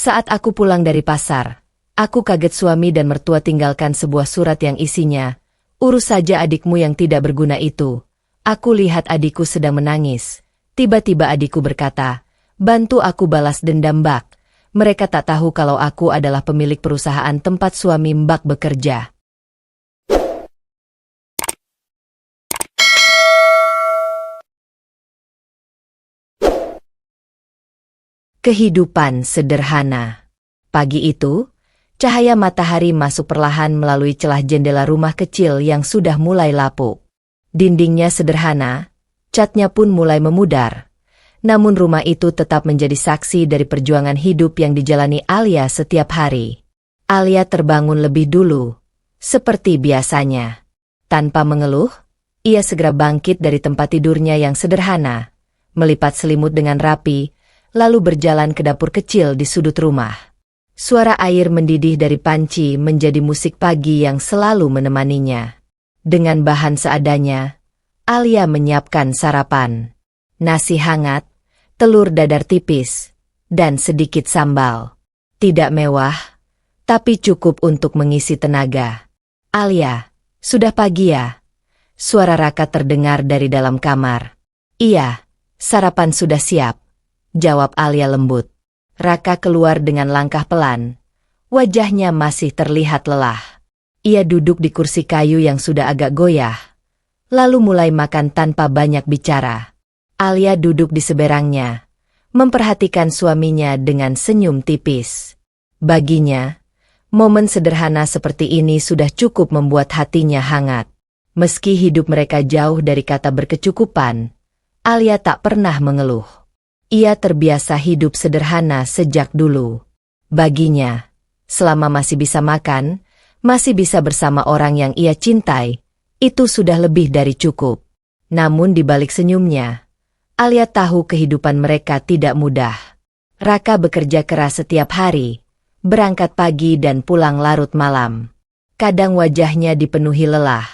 Saat aku pulang dari pasar, aku kaget suami dan mertua tinggalkan sebuah surat yang isinya, "Urus saja adikmu yang tidak berguna itu." Aku lihat adikku sedang menangis. Tiba-tiba adikku berkata, "Bantu aku balas dendam Mbak." Mereka tak tahu kalau aku adalah pemilik perusahaan tempat suami Mbak bekerja. Kehidupan sederhana. Pagi itu, cahaya matahari masuk perlahan melalui celah jendela rumah kecil yang sudah mulai lapuk. Dindingnya sederhana, catnya pun mulai memudar. Namun rumah itu tetap menjadi saksi dari perjuangan hidup yang dijalani Alia setiap hari. Alia terbangun lebih dulu, seperti biasanya. Tanpa mengeluh, ia segera bangkit dari tempat tidurnya yang sederhana, melipat selimut dengan rapi, lalu berjalan ke dapur kecil di sudut rumah. Suara air mendidih dari panci menjadi musik pagi yang selalu menemaninya. Dengan bahan seadanya, Alia menyiapkan sarapan. Nasi hangat, telur dadar tipis, dan sedikit sambal. Tidak mewah, tapi cukup untuk mengisi tenaga. "Alia, sudah pagi ya?" Suara Raka terdengar dari dalam kamar. "Iya, sarapan sudah siap," jawab Alia lembut. Raka keluar dengan langkah pelan. Wajahnya masih terlihat lelah. Ia duduk di kursi kayu yang sudah agak goyah, lalu mulai makan tanpa banyak bicara. Alia duduk di seberangnya, memperhatikan suaminya dengan senyum tipis. Baginya, momen sederhana seperti ini sudah cukup membuat hatinya hangat. Meski hidup mereka jauh dari kata berkecukupan, Alia tak pernah mengeluh. Ia terbiasa hidup sederhana sejak dulu. Baginya, selama masih bisa makan, masih bisa bersama orang yang ia cintai, itu sudah lebih dari cukup. Namun di balik senyumnya, Alia tahu kehidupan mereka tidak mudah. Raka bekerja keras setiap hari, berangkat pagi dan pulang larut malam. Kadang wajahnya dipenuhi lelah,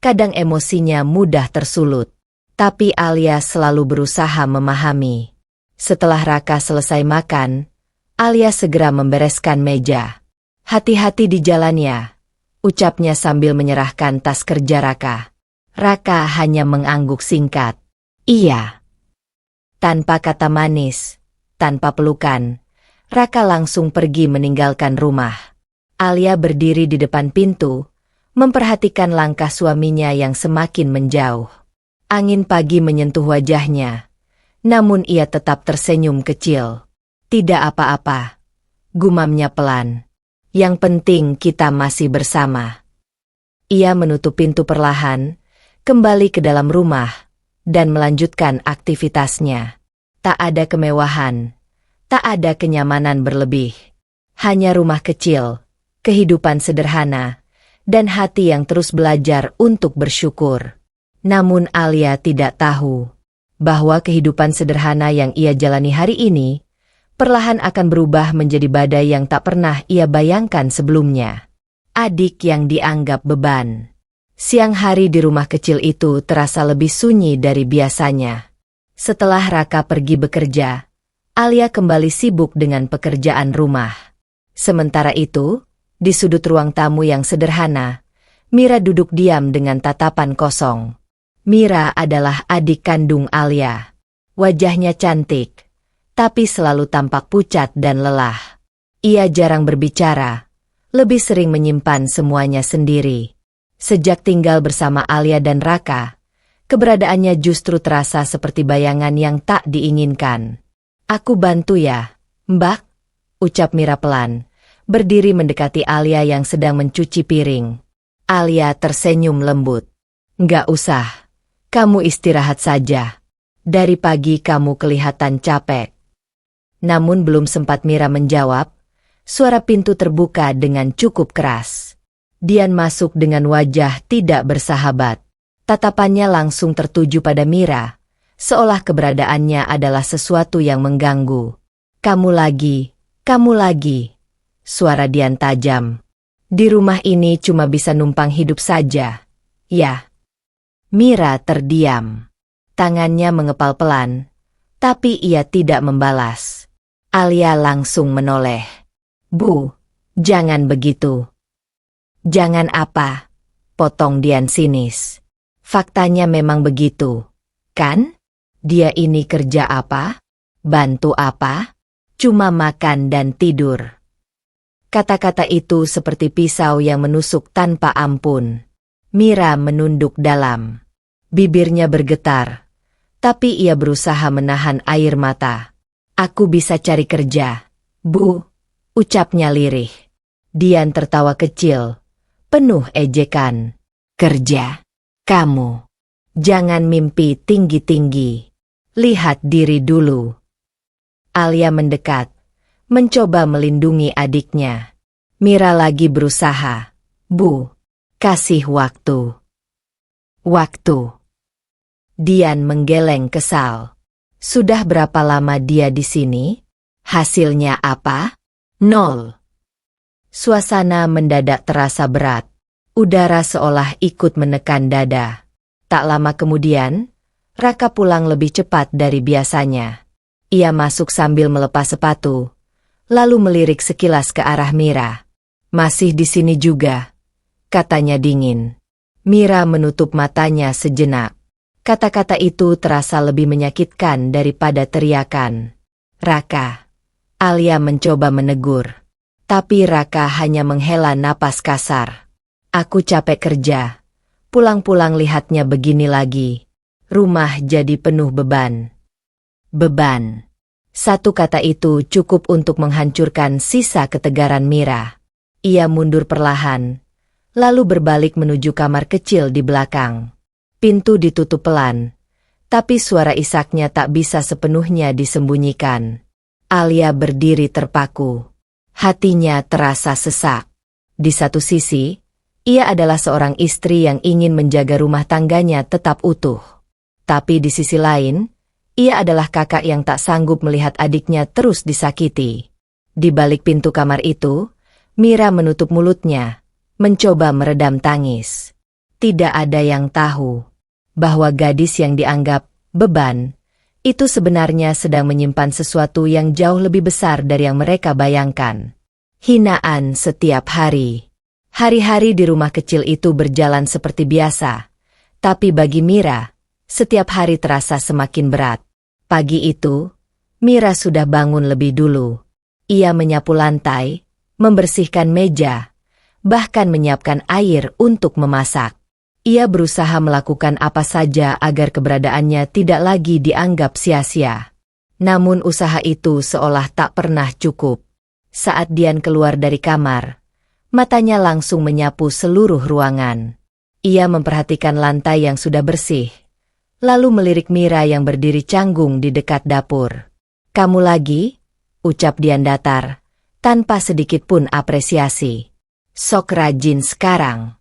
kadang emosinya mudah tersulut. Tapi Alia selalu berusaha memahami. Setelah Raka selesai makan, Alia segera membereskan meja. "Hati-hati di jalan ya," ucapnya sambil menyerahkan tas kerja Raka. Raka hanya mengangguk singkat. "Iya." Tanpa kata manis, tanpa pelukan, Raka langsung pergi meninggalkan rumah. Alia berdiri di depan pintu, memperhatikan langkah suaminya yang semakin menjauh. Angin pagi menyentuh wajahnya, namun ia tetap tersenyum kecil. "Tidak apa-apa," gumamnya pelan. "Yang penting kita masih bersama." Ia menutup pintu perlahan, kembali ke dalam rumah, dan melanjutkan aktivitasnya. Tak ada kemewahan, tak ada kenyamanan berlebih. Hanya rumah kecil, kehidupan sederhana, dan hati yang terus belajar untuk bersyukur. Namun Alia tidak tahu bahwa kehidupan sederhana yang ia jalani hari ini perlahan akan berubah menjadi badai yang tak pernah ia bayangkan sebelumnya. Adik yang dianggap beban. Siang hari di rumah kecil itu terasa lebih sunyi dari biasanya. Setelah Raka pergi bekerja, Alia kembali sibuk dengan pekerjaan rumah. Sementara itu, di sudut ruang tamu yang sederhana, Mira duduk diam dengan tatapan kosong. Mira adalah adik kandung Alia. Wajahnya cantik, tapi selalu tampak pucat dan lelah. Ia jarang berbicara, lebih sering menyimpan semuanya sendiri. Sejak tinggal bersama Alia dan Raka, keberadaannya justru terasa seperti bayangan yang tak diinginkan. "Aku bantu ya, Mbak," ucap Mira pelan, berdiri mendekati Alia yang sedang mencuci piring. Alia tersenyum lembut. "Nggak usah, kamu istirahat saja. Dari pagi kamu kelihatan capek." Namun belum sempat Mira menjawab, suara pintu terbuka dengan cukup keras. Dian masuk dengan wajah tidak bersahabat. Tatapannya langsung tertuju pada Mira, seolah keberadaannya adalah sesuatu yang mengganggu. Kamu lagi," suara Dian tajam. "Di rumah ini cuma bisa numpang hidup saja, ya?" Mira terdiam. Tangannya mengepal pelan, tapi ia tidak membalas. Alia langsung menoleh. Bu, jangan begitu. Jangan apa? Potong Dian sinis. Faktanya memang begitu, kan? Dia ini kerja apa? Bantu apa? Cuma makan dan tidur. Kata-kata itu seperti pisau yang menusuk tanpa ampun. Mira menunduk dalam. Bibirnya bergetar. Tapi ia berusaha menahan air mata. Aku bisa cari kerja, Bu, ucapnya lirih. Dian tertawa kecil, penuh ejekan. Kerja? Kamu? Jangan mimpi tinggi-tinggi. Lihat diri dulu. Alia mendekat, mencoba melindungi adiknya. Mira lagi berusaha. Bu, kasih waktu. Waktu. Dian menggeleng kesal. Sudah berapa lama dia di sini? Hasilnya apa? 0. Suasana mendadak terasa berat. Udara seolah ikut menekan dada. Tak lama kemudian, Raka pulang lebih cepat dari biasanya. Ia masuk sambil melepas sepatu, lalu melirik sekilas ke arah Mira. Masih di sini juga, katanya dingin. Mira menutup matanya sejenak. Kata-kata itu terasa lebih menyakitkan daripada teriakan. Raka. Alia mencoba menegur. Tapi Raka hanya menghela napas kasar. Aku capek kerja. Pulang-pulang lihatnya begini lagi. Rumah jadi penuh beban. Beban. Satu kata itu cukup untuk menghancurkan sisa ketegaran Mira. Ia mundur perlahan, lalu berbalik menuju kamar kecil di belakang. Pintu ditutup pelan, tapi suara isaknya tak bisa sepenuhnya disembunyikan. Alia berdiri terpaku. Hatinya terasa sesak. Di satu sisi, ia adalah seorang istri yang ingin menjaga rumah tangganya tetap utuh. Tapi di sisi lain, ia adalah kakak yang tak sanggup melihat adiknya terus disakiti. Di balik pintu kamar itu, Mira menutup mulutnya, mencoba meredam tangis. Tidak ada yang tahu bahwa gadis yang dianggap beban itu sebenarnya sedang menyimpan sesuatu yang jauh lebih besar dari yang mereka bayangkan. Hinaan setiap hari. Hari-hari di rumah kecil itu berjalan seperti biasa, tapi bagi Mira, setiap hari terasa semakin berat. Pagi itu, Mira sudah bangun lebih dulu. Ia menyapu lantai, membersihkan meja, bahkan menyiapkan air untuk memasak. Ia berusaha melakukan apa saja agar keberadaannya tidak lagi dianggap sia-sia. Namun usaha itu seolah tak pernah cukup. Saat Dian keluar dari kamar, matanya langsung menyapu seluruh ruangan. Ia memperhatikan lantai yang sudah bersih, lalu melirik Mira yang berdiri canggung di dekat dapur. Kamu lagi? Ucap Dian datar, tanpa sedikit pun apresiasi. Sok rajin sekarang.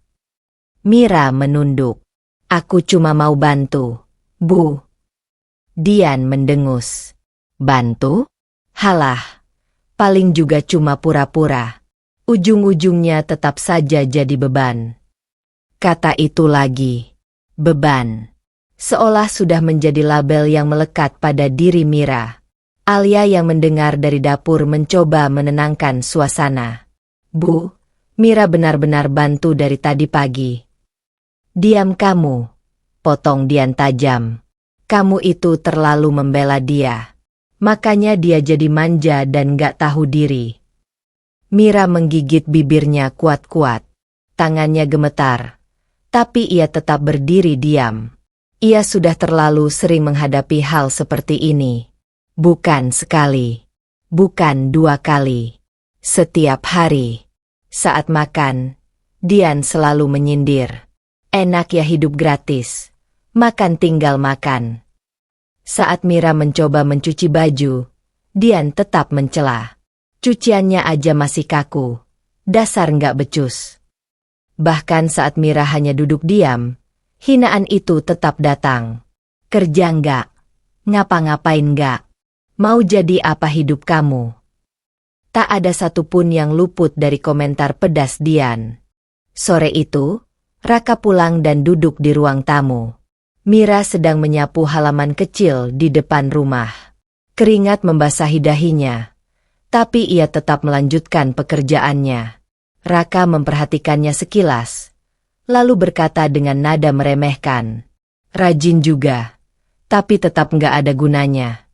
Mira menunduk. Aku cuma mau bantu, Bu. Dian mendengus. Bantu? Halah, paling juga cuma pura-pura. Ujung-ujungnya tetap saja jadi beban. Kata itu lagi. Beban. Seolah sudah menjadi label yang melekat pada diri Mira. Alia yang mendengar dari dapur mencoba menenangkan suasana. Bu, Mira benar-benar bantu dari tadi pagi. Diam kamu, potong Dian tajam. Kamu itu terlalu membela dia. Makanya dia jadi manja dan gak tahu diri. Mira menggigit bibirnya kuat-kuat. Tangannya gemetar. Tapi ia tetap berdiri diam. Ia sudah terlalu sering menghadapi hal seperti ini. Bukan sekali. Bukan 2 kali. Setiap hari. Saat makan, Dian selalu menyindir. Enak ya hidup gratis. Makan tinggal makan. Saat Mira mencoba mencuci baju, Dian tetap mencela. Cuciannya aja masih kaku. Dasar nggak becus. Bahkan saat Mira hanya duduk diam, hinaan itu tetap datang. Kerja nggak? Ngapa-ngapain nggak? Mau jadi apa hidup kamu? Tak ada satupun yang luput dari komentar pedas Dian. Sore itu, Raka pulang dan duduk di ruang tamu. Mira sedang menyapu halaman kecil di depan rumah. Keringat membasahi dahinya, Tapi ia tetap melanjutkan pekerjaannya. Raka memperhatikannya sekilas, lalu berkata dengan nada meremehkan, "Rajin juga, tapi tetap nggak ada gunanya."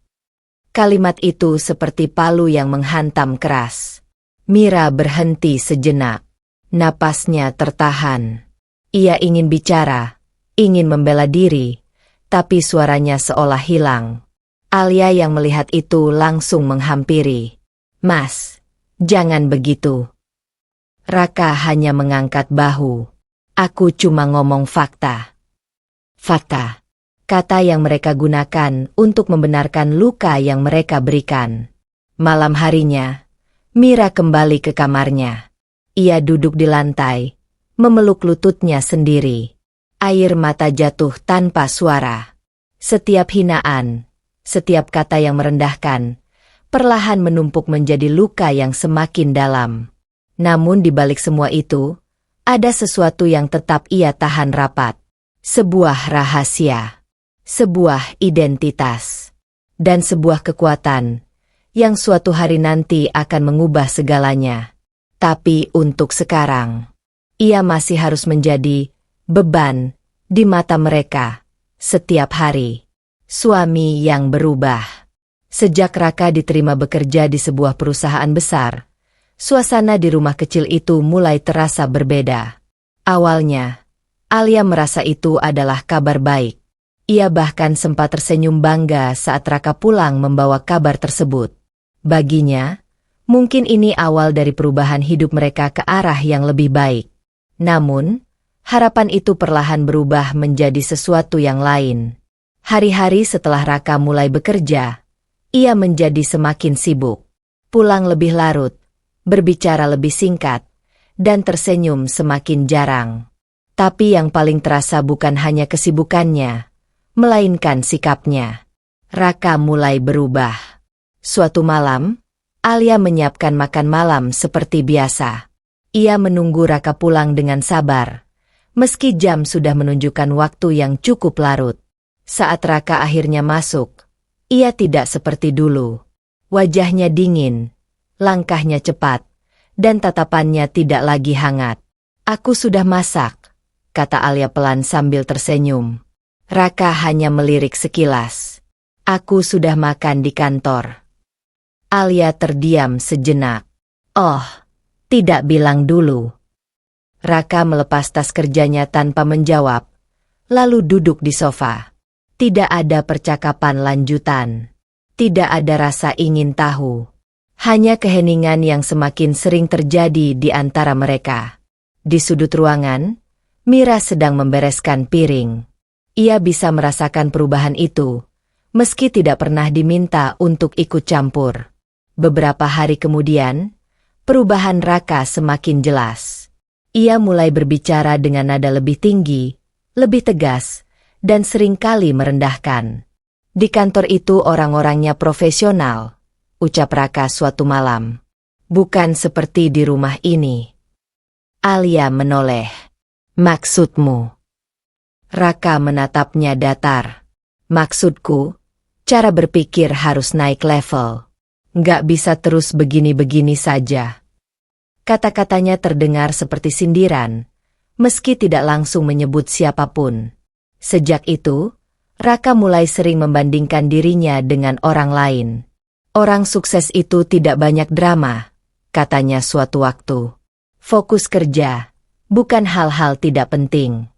Kalimat itu seperti palu yang menghantam keras. Mira berhenti sejenak. Napasnya tertahan. Ia ingin bicara, ingin membela diri, tapi suaranya seolah hilang. Alia yang melihat itu langsung menghampiri. "Mas, jangan begitu." Raka hanya mengangkat bahu. "Aku cuma ngomong fakta." Fakta. Kata yang mereka gunakan untuk membenarkan luka yang mereka berikan. Malam harinya, Mira kembali ke kamarnya. Ia duduk di lantai, memeluk lututnya sendiri. Air mata jatuh tanpa suara. Setiap hinaan, setiap kata yang merendahkan, perlahan menumpuk menjadi luka yang semakin dalam. Namun di balik semua itu, ada sesuatu yang tetap ia tahan rapat. Sebuah rahasia, sebuah identitas, dan sebuah kekuatan yang suatu hari nanti akan mengubah segalanya. Tapi untuk sekarang, ia masih harus menjadi beban di mata mereka setiap hari. Suami yang berubah. Sejak Raka diterima bekerja di sebuah perusahaan besar, suasana di rumah kecil itu mulai terasa berbeda. Awalnya, Alia merasa itu adalah kabar baik. Ia bahkan sempat tersenyum bangga saat Raka pulang membawa kabar tersebut. Baginya, mungkin ini awal dari perubahan hidup mereka ke arah yang lebih baik. Namun, harapan itu perlahan berubah menjadi sesuatu yang lain. Hari-hari setelah Raka mulai bekerja, ia menjadi semakin sibuk. Pulang lebih larut, berbicara lebih singkat, dan tersenyum semakin jarang. Tapi yang paling terasa bukan hanya kesibukannya, melainkan sikapnya. Raka mulai berubah. Suatu malam, Alia menyiapkan makan malam seperti biasa. Ia menunggu Raka pulang dengan sabar, meski jam sudah menunjukkan waktu yang cukup larut. Saat Raka akhirnya masuk, ia tidak seperti dulu. Wajahnya dingin, langkahnya cepat, dan tatapannya tidak lagi hangat. "Aku sudah masak," kata Alia pelan sambil tersenyum. Raka hanya melirik sekilas. "Aku sudah makan di kantor." Alia terdiam sejenak. "Oh, tidak bilang dulu." Raka melepas tas kerjanya tanpa menjawab, lalu duduk di sofa. Tidak ada percakapan lanjutan. Tidak ada rasa ingin tahu. Hanya keheningan yang semakin sering terjadi di antara mereka. Di sudut ruangan, Mira sedang membereskan piring. Ia bisa merasakan perubahan itu, meski tidak pernah diminta untuk ikut campur. Beberapa hari kemudian, perubahan Raka semakin jelas. Ia mulai berbicara dengan nada lebih tinggi, lebih tegas, dan seringkali merendahkan. "Di kantor itu orang-orangnya profesional," ucap Raka suatu malam. "Bukan seperti di rumah ini." Alia menoleh. "Maksudmu?" Raka menatapnya datar. "Maksudku, cara berpikir harus naik level. Nggak bisa terus begini-begini saja." Kata-katanya terdengar seperti sindiran, meski tidak langsung menyebut siapapun. Sejak itu, Raka mulai sering membandingkan dirinya dengan orang lain. "Orang sukses itu tidak banyak drama," katanya suatu waktu. "Fokus kerja, bukan hal-hal tidak penting."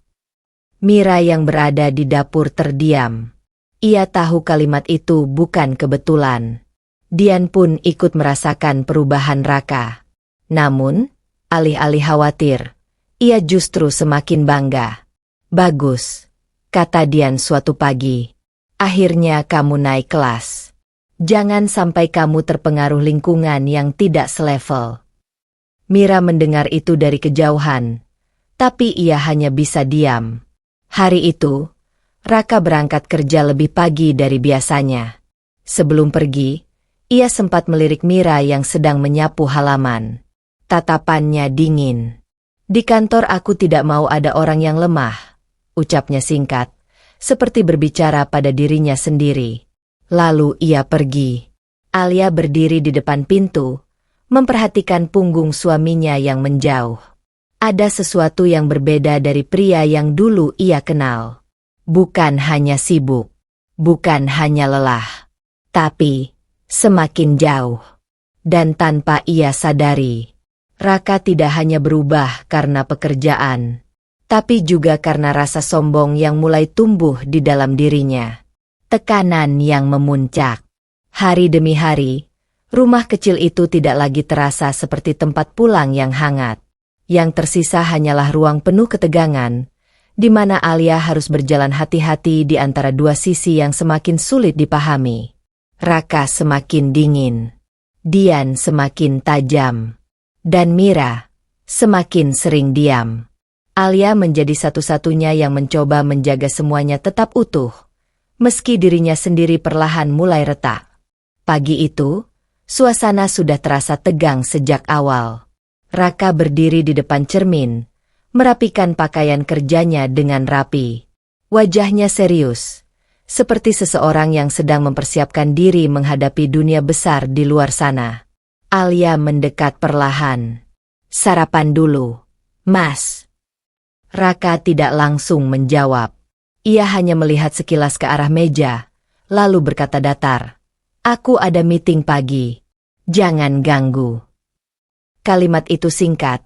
Mira yang berada di dapur terdiam. Ia tahu kalimat itu bukan kebetulan. Dian pun ikut merasakan perubahan Raka. Namun, alih-alih khawatir, ia justru semakin bangga. "Bagus," kata Dian suatu pagi. "Akhirnya kamu naik kelas. Jangan sampai kamu terpengaruh lingkungan yang tidak selevel." Mira mendengar itu dari kejauhan, tapi ia hanya bisa diam. Hari itu, Raka berangkat kerja lebih pagi dari biasanya. Sebelum pergi, ia sempat melirik Mira yang sedang menyapu halaman. Tatapannya dingin. "Di kantor aku tidak mau ada orang yang lemah," ucapnya singkat, seperti berbicara pada dirinya sendiri. Lalu ia pergi. Alia berdiri di depan pintu, memperhatikan punggung suaminya yang menjauh. Ada sesuatu yang berbeda dari pria yang dulu ia kenal. Bukan hanya sibuk, bukan hanya lelah, tapi semakin jauh. Dan tanpa ia sadari, Raka tidak hanya berubah karena pekerjaan, tapi juga karena rasa sombong yang mulai tumbuh di dalam dirinya. Tekanan yang memuncak. Hari demi hari, rumah kecil itu tidak lagi terasa seperti tempat pulang yang hangat. Yang tersisa hanyalah ruang penuh ketegangan, di mana Alia harus berjalan hati-hati di antara dua sisi yang semakin sulit dipahami. Raka semakin dingin, Dian semakin tajam, dan Mira semakin sering diam. Alia menjadi satu-satunya yang mencoba menjaga semuanya tetap utuh, meski dirinya sendiri perlahan mulai retak. Pagi itu, suasana sudah terasa tegang sejak awal. Raka berdiri di depan cermin, merapikan pakaian kerjanya dengan rapi. Wajahnya serius, seperti seseorang yang sedang mempersiapkan diri menghadapi dunia besar di luar sana. Alia mendekat perlahan. "Sarapan dulu, Mas." Raka tidak langsung menjawab. Ia hanya melihat sekilas ke arah meja, lalu berkata datar, "Aku ada meeting pagi. Jangan ganggu." Kalimat itu singkat,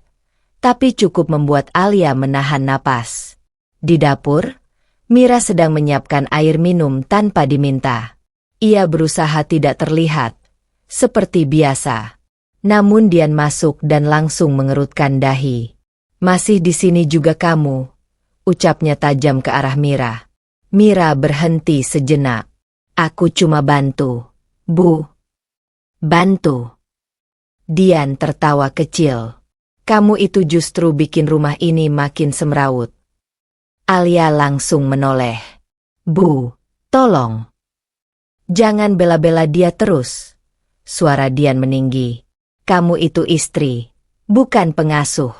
tapi cukup membuat Alia menahan napas. Di dapur, Mira sedang menyiapkan air minum tanpa diminta. Ia berusaha tidak terlihat, seperti biasa. Namun Dian masuk dan langsung mengerutkan dahi. "Masih di sini juga kamu?" ucapnya tajam ke arah Mira. Mira berhenti sejenak. "Aku cuma bantu, Bu." "Bantu?" Dian tertawa kecil. "Kamu itu justru bikin rumah ini makin semrawut." Alia langsung menoleh. "Bu, tolong. Jangan bela-bela dia terus." Suara Dian meninggi. "Kamu itu istri, bukan pengasuh."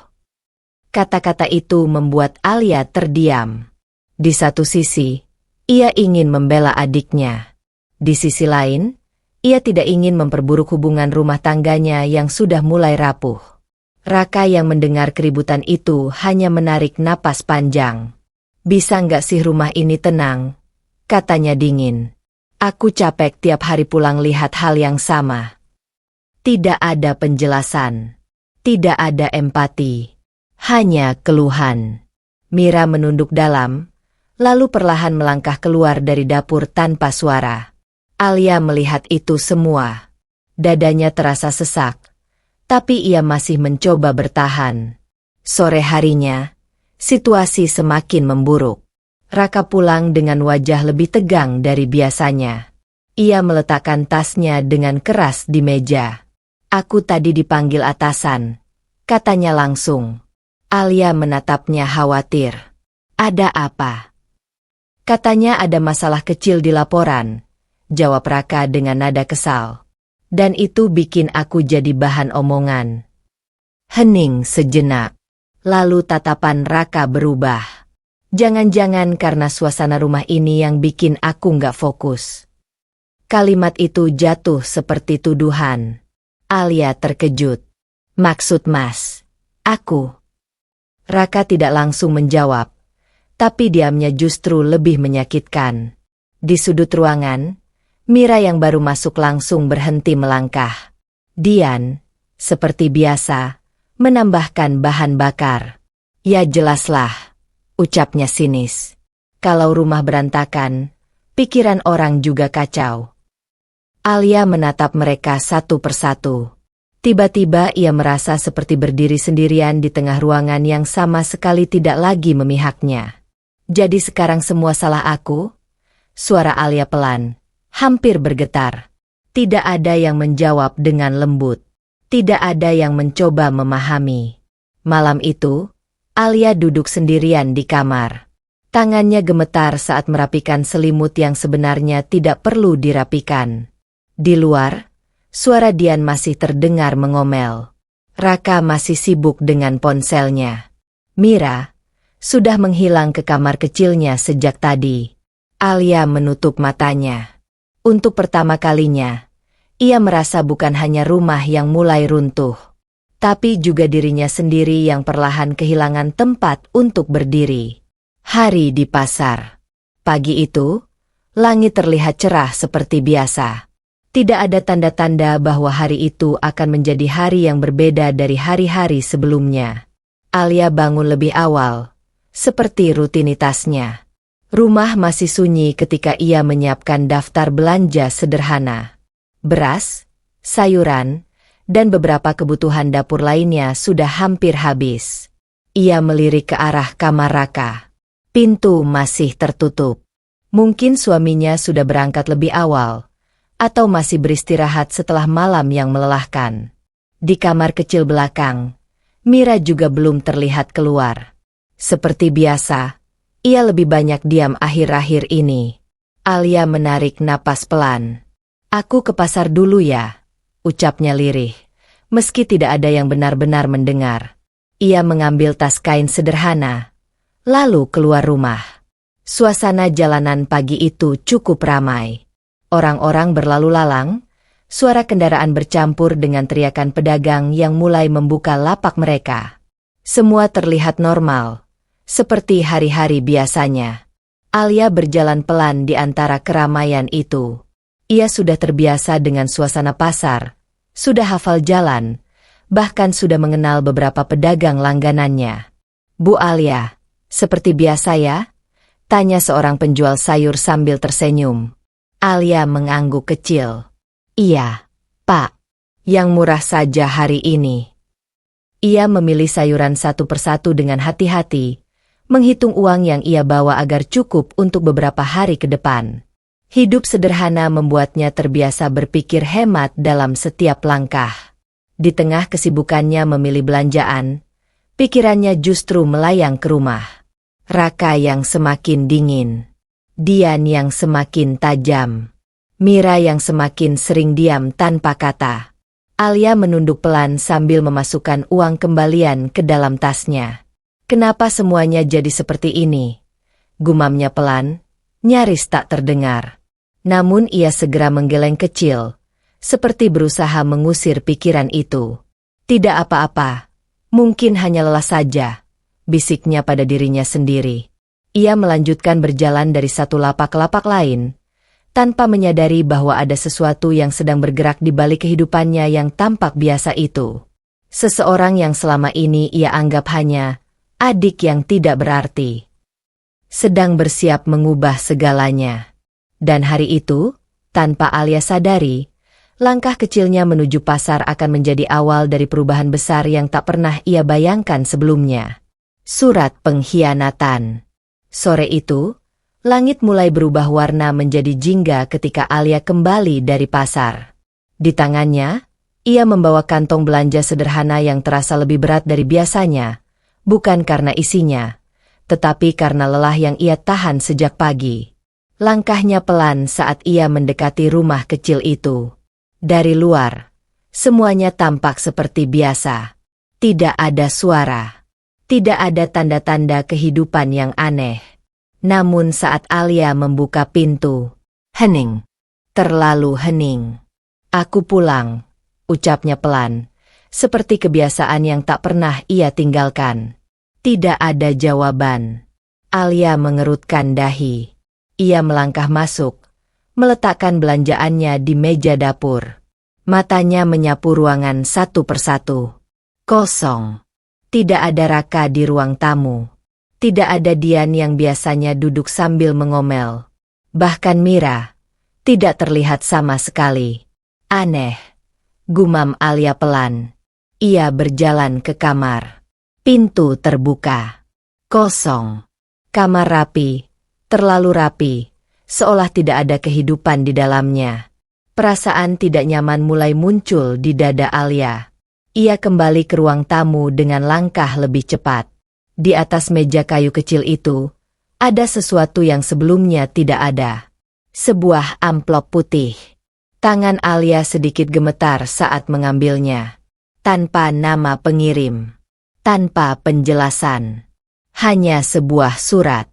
Kata-kata itu membuat Alia terdiam. Di satu sisi, ia ingin membela adiknya. Di sisi lain, ia tidak ingin memperburuk hubungan rumah tangganya yang sudah mulai rapuh. Raka yang mendengar keributan itu hanya menarik napas panjang. "Bisa nggak sih rumah ini tenang?" katanya dingin. "Aku capek tiap hari pulang lihat hal yang sama." Tidak ada penjelasan. Tidak ada empati. Hanya keluhan. Mira menunduk dalam, lalu perlahan melangkah keluar dari dapur tanpa suara. Alia melihat itu semua. Dadanya terasa sesak, tapi ia masih mencoba bertahan. Sore harinya, situasi semakin memburuk. Raka pulang dengan wajah lebih tegang dari biasanya. Ia meletakkan tasnya dengan keras di meja. "Aku tadi dipanggil atasan," katanya langsung. Alia menatapnya khawatir. "Ada apa?" "Katanya ada masalah kecil di laporan," jawab Raka dengan nada kesal. "Dan itu bikin aku jadi bahan omongan." Hening sejenak. Lalu tatapan Raka berubah. "Jangan-jangan karena suasana rumah ini yang bikin aku nggak fokus." Kalimat itu jatuh seperti tuduhan. Alia terkejut. "Maksud Mas, aku?" Raka tidak langsung menjawab, tapi diamnya justru lebih menyakitkan. Di sudut ruangan, Mira yang baru masuk langsung berhenti melangkah. Dian, seperti biasa, menambahkan bahan bakar. "Ya jelaslah," ucapnya sinis. "Kalau rumah berantakan, pikiran orang juga kacau." Alia menatap mereka satu persatu. Tiba-tiba ia merasa seperti berdiri sendirian di tengah ruangan yang sama sekali tidak lagi memihaknya. "Jadi sekarang semua salah aku?" Suara Alia pelan, hampir bergetar. Tidak ada yang menjawab dengan lembut. Tidak ada yang mencoba memahami. Malam itu, Alia duduk sendirian di kamar. Tangannya gemetar saat merapikan selimut yang sebenarnya tidak perlu dirapikan. Di luar, suara Dian masih terdengar mengomel. Raka masih sibuk dengan ponselnya. Mira sudah menghilang ke kamar kecilnya sejak tadi. Alia menutup matanya. Untuk pertama kalinya, Ia merasa bukan hanya rumah yang mulai runtuh, tapi juga dirinya sendiri yang perlahan kehilangan tempat untuk berdiri. Hari di pasar. Pagi itu, langit terlihat cerah seperti biasa. Tidak ada tanda-tanda bahwa hari itu akan menjadi hari yang berbeda dari hari-hari sebelumnya. Alia bangun lebih awal, seperti rutinitasnya. Rumah masih sunyi ketika ia menyiapkan daftar belanja sederhana. Beras, sayuran, dan beberapa kebutuhan dapur lainnya sudah hampir habis. Ia melirik ke arah kamar Raka. Pintu masih tertutup. Mungkin suaminya sudah berangkat lebih awal, atau masih beristirahat setelah malam yang melelahkan. Di kamar kecil belakang, Mira juga belum terlihat keluar. Seperti biasa, ia lebih banyak diam akhir-akhir ini. Alia menarik napas pelan. "Aku ke pasar dulu ya," ucapnya lirih, meski tidak ada yang benar-benar mendengar. Ia mengambil tas kain sederhana, lalu keluar rumah. Suasana jalanan pagi itu cukup ramai. Orang-orang berlalu lalang, suara kendaraan bercampur dengan teriakan pedagang yang mulai membuka lapak mereka. Semua terlihat normal, seperti hari-hari biasanya. Alia berjalan pelan di antara keramaian itu. Ia sudah terbiasa dengan suasana pasar, sudah hafal jalan, bahkan sudah mengenal beberapa pedagang langganannya. "Bu Alia, seperti biasa ya?" tanya seorang penjual sayur sambil tersenyum. Alia mengangguk kecil. "Iya, Pak. Yang murah saja hari ini." Ia memilih sayuran satu persatu dengan hati-hati, menghitung uang yang ia bawa agar cukup untuk beberapa hari ke depan. Hidup sederhana membuatnya terbiasa berpikir hemat dalam setiap langkah. Di tengah kesibukannya memilih belanjaan, pikirannya justru melayang ke rumah. Raka yang semakin dingin, Dian yang semakin tajam, Mira yang semakin sering diam tanpa kata. Alia menunduk pelan sambil memasukkan uang kembalian ke dalam tasnya. "Kenapa semuanya jadi seperti ini?" gumamnya pelan, nyaris tak terdengar. Namun ia segera menggeleng kecil, seperti berusaha mengusir pikiran itu. "Tidak apa-apa, mungkin hanya lelah saja," bisiknya pada dirinya sendiri. Ia melanjutkan berjalan dari satu lapak ke lapak lain, tanpa menyadari bahwa ada sesuatu yang sedang bergerak di balik kehidupannya yang tampak biasa itu. Seseorang yang selama ini ia anggap hanya adik yang tidak berarti, sedang bersiap mengubah segalanya. Dan hari itu, tanpa Alia sadari, langkah kecilnya menuju pasar akan menjadi awal dari perubahan besar yang tak pernah ia bayangkan sebelumnya. Surat pengkhianatan. Sore itu, langit mulai berubah warna menjadi jingga ketika Alia kembali dari pasar. Di tangannya, ia membawa kantong belanja sederhana yang terasa lebih berat dari biasanya, bukan karena isinya, tetapi karena lelah yang ia tahan sejak pagi. Langkahnya pelan saat ia mendekati rumah kecil itu. Dari luar, semuanya tampak seperti biasa. Tidak ada suara. Tidak ada tanda-tanda kehidupan yang aneh. Namun saat Alia membuka pintu, hening. Terlalu hening. "Aku pulang," ucapnya pelan, seperti kebiasaan yang tak pernah ia tinggalkan. Tidak ada jawaban. Alia mengerutkan dahi. Ia melangkah masuk, meletakkan belanjaannya di meja dapur. Matanya menyapu ruangan satu persatu. Kosong. Tidak ada Raka di ruang tamu. Tidak ada Dian yang biasanya duduk sambil mengomel. Bahkan Mira tidak terlihat sama sekali. "Aneh," gumam Alia pelan. Ia berjalan ke kamar. Pintu terbuka. Kosong. Kamar rapi. Terlalu rapi, seolah tidak ada kehidupan di dalamnya. Perasaan tidak nyaman mulai muncul di dada Alia. Ia kembali ke ruang tamu dengan langkah lebih cepat. Di atas meja kayu kecil itu, ada sesuatu yang sebelumnya tidak ada. Sebuah amplop putih. Tangan Alia sedikit gemetar saat mengambilnya. Tanpa nama pengirim. Tanpa penjelasan. Hanya sebuah surat.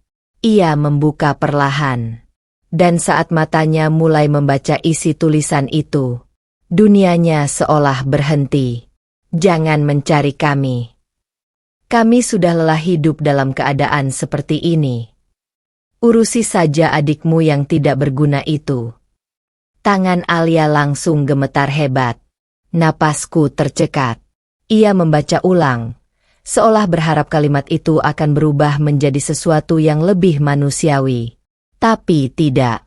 Ia membuka perlahan. Dan saat matanya mulai membaca isi tulisan itu, Dunianya seolah berhenti. Jangan mencari kami. Kami sudah lelah hidup dalam keadaan seperti ini. Urusi saja adikmu yang tidak berguna itu. Tangan Alia langsung gemetar hebat. Napasku tercekat. Ia membaca ulang, seolah berharap kalimat itu akan berubah menjadi sesuatu yang lebih manusiawi. Tapi tidak.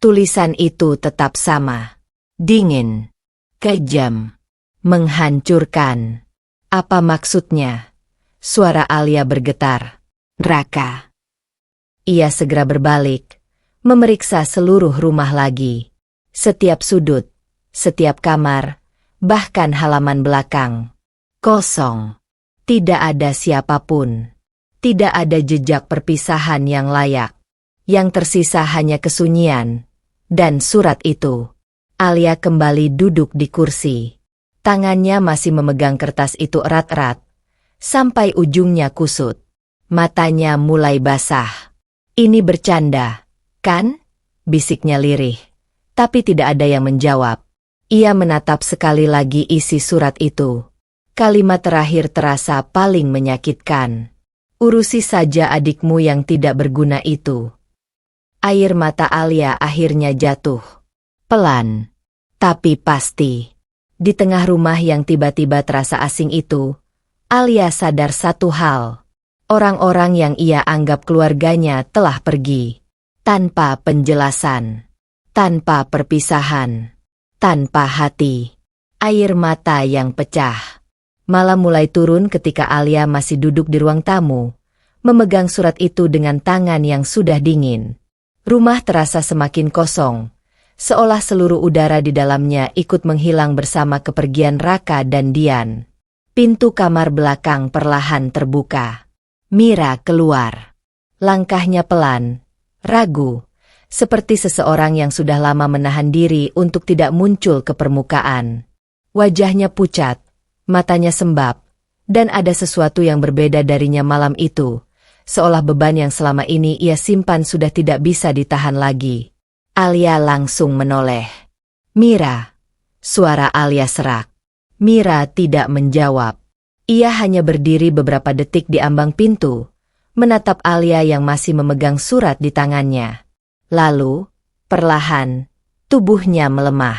Tulisan itu tetap sama. Dingin. Kejam. Menghancurkan. Apa maksudnya? Suara Alia bergetar. Raka. Ia segera berbalik, memeriksa seluruh rumah lagi. Setiap sudut, setiap kamar, bahkan halaman belakang. Kosong. Tidak ada siapapun. Tidak ada jejak perpisahan yang layak. Yang tersisa hanya kesunyian. Dan surat itu. Alia kembali duduk di kursi. Tangannya masih memegang kertas itu erat-erat, sampai ujungnya kusut. Matanya mulai basah. Ini bercanda, kan? Bisiknya lirih. Tapi tidak ada yang menjawab. Ia menatap sekali lagi isi surat itu. Kalimat terakhir terasa paling menyakitkan. Urusi saja adikmu yang tidak berguna itu. Air mata Alia akhirnya jatuh. Pelan, tapi pasti. Di tengah rumah yang tiba-tiba terasa asing itu, Alia sadar satu hal. Orang-orang yang ia anggap keluarganya telah pergi. Tanpa penjelasan. Tanpa perpisahan. Tanpa hati. Air mata yang pecah. Malam mulai turun ketika Alia masih duduk di ruang tamu, memegang surat itu dengan tangan yang sudah dingin. Rumah terasa semakin kosong. Seolah seluruh udara di dalamnya ikut menghilang bersama kepergian Raka dan Dian. Pintu kamar belakang perlahan terbuka. Mira keluar. Langkahnya pelan, ragu, seperti seseorang yang sudah lama menahan diri untuk tidak muncul ke permukaan. Wajahnya pucat, matanya sembab, dan ada sesuatu yang berbeda darinya malam itu, seolah beban yang selama ini ia simpan sudah tidak bisa ditahan lagi. Alia langsung menoleh. Mira. Suara Alia serak. Mira tidak menjawab. Ia hanya berdiri beberapa detik di ambang pintu, menatap Alia yang masih memegang surat di tangannya. Lalu, perlahan, tubuhnya melemah.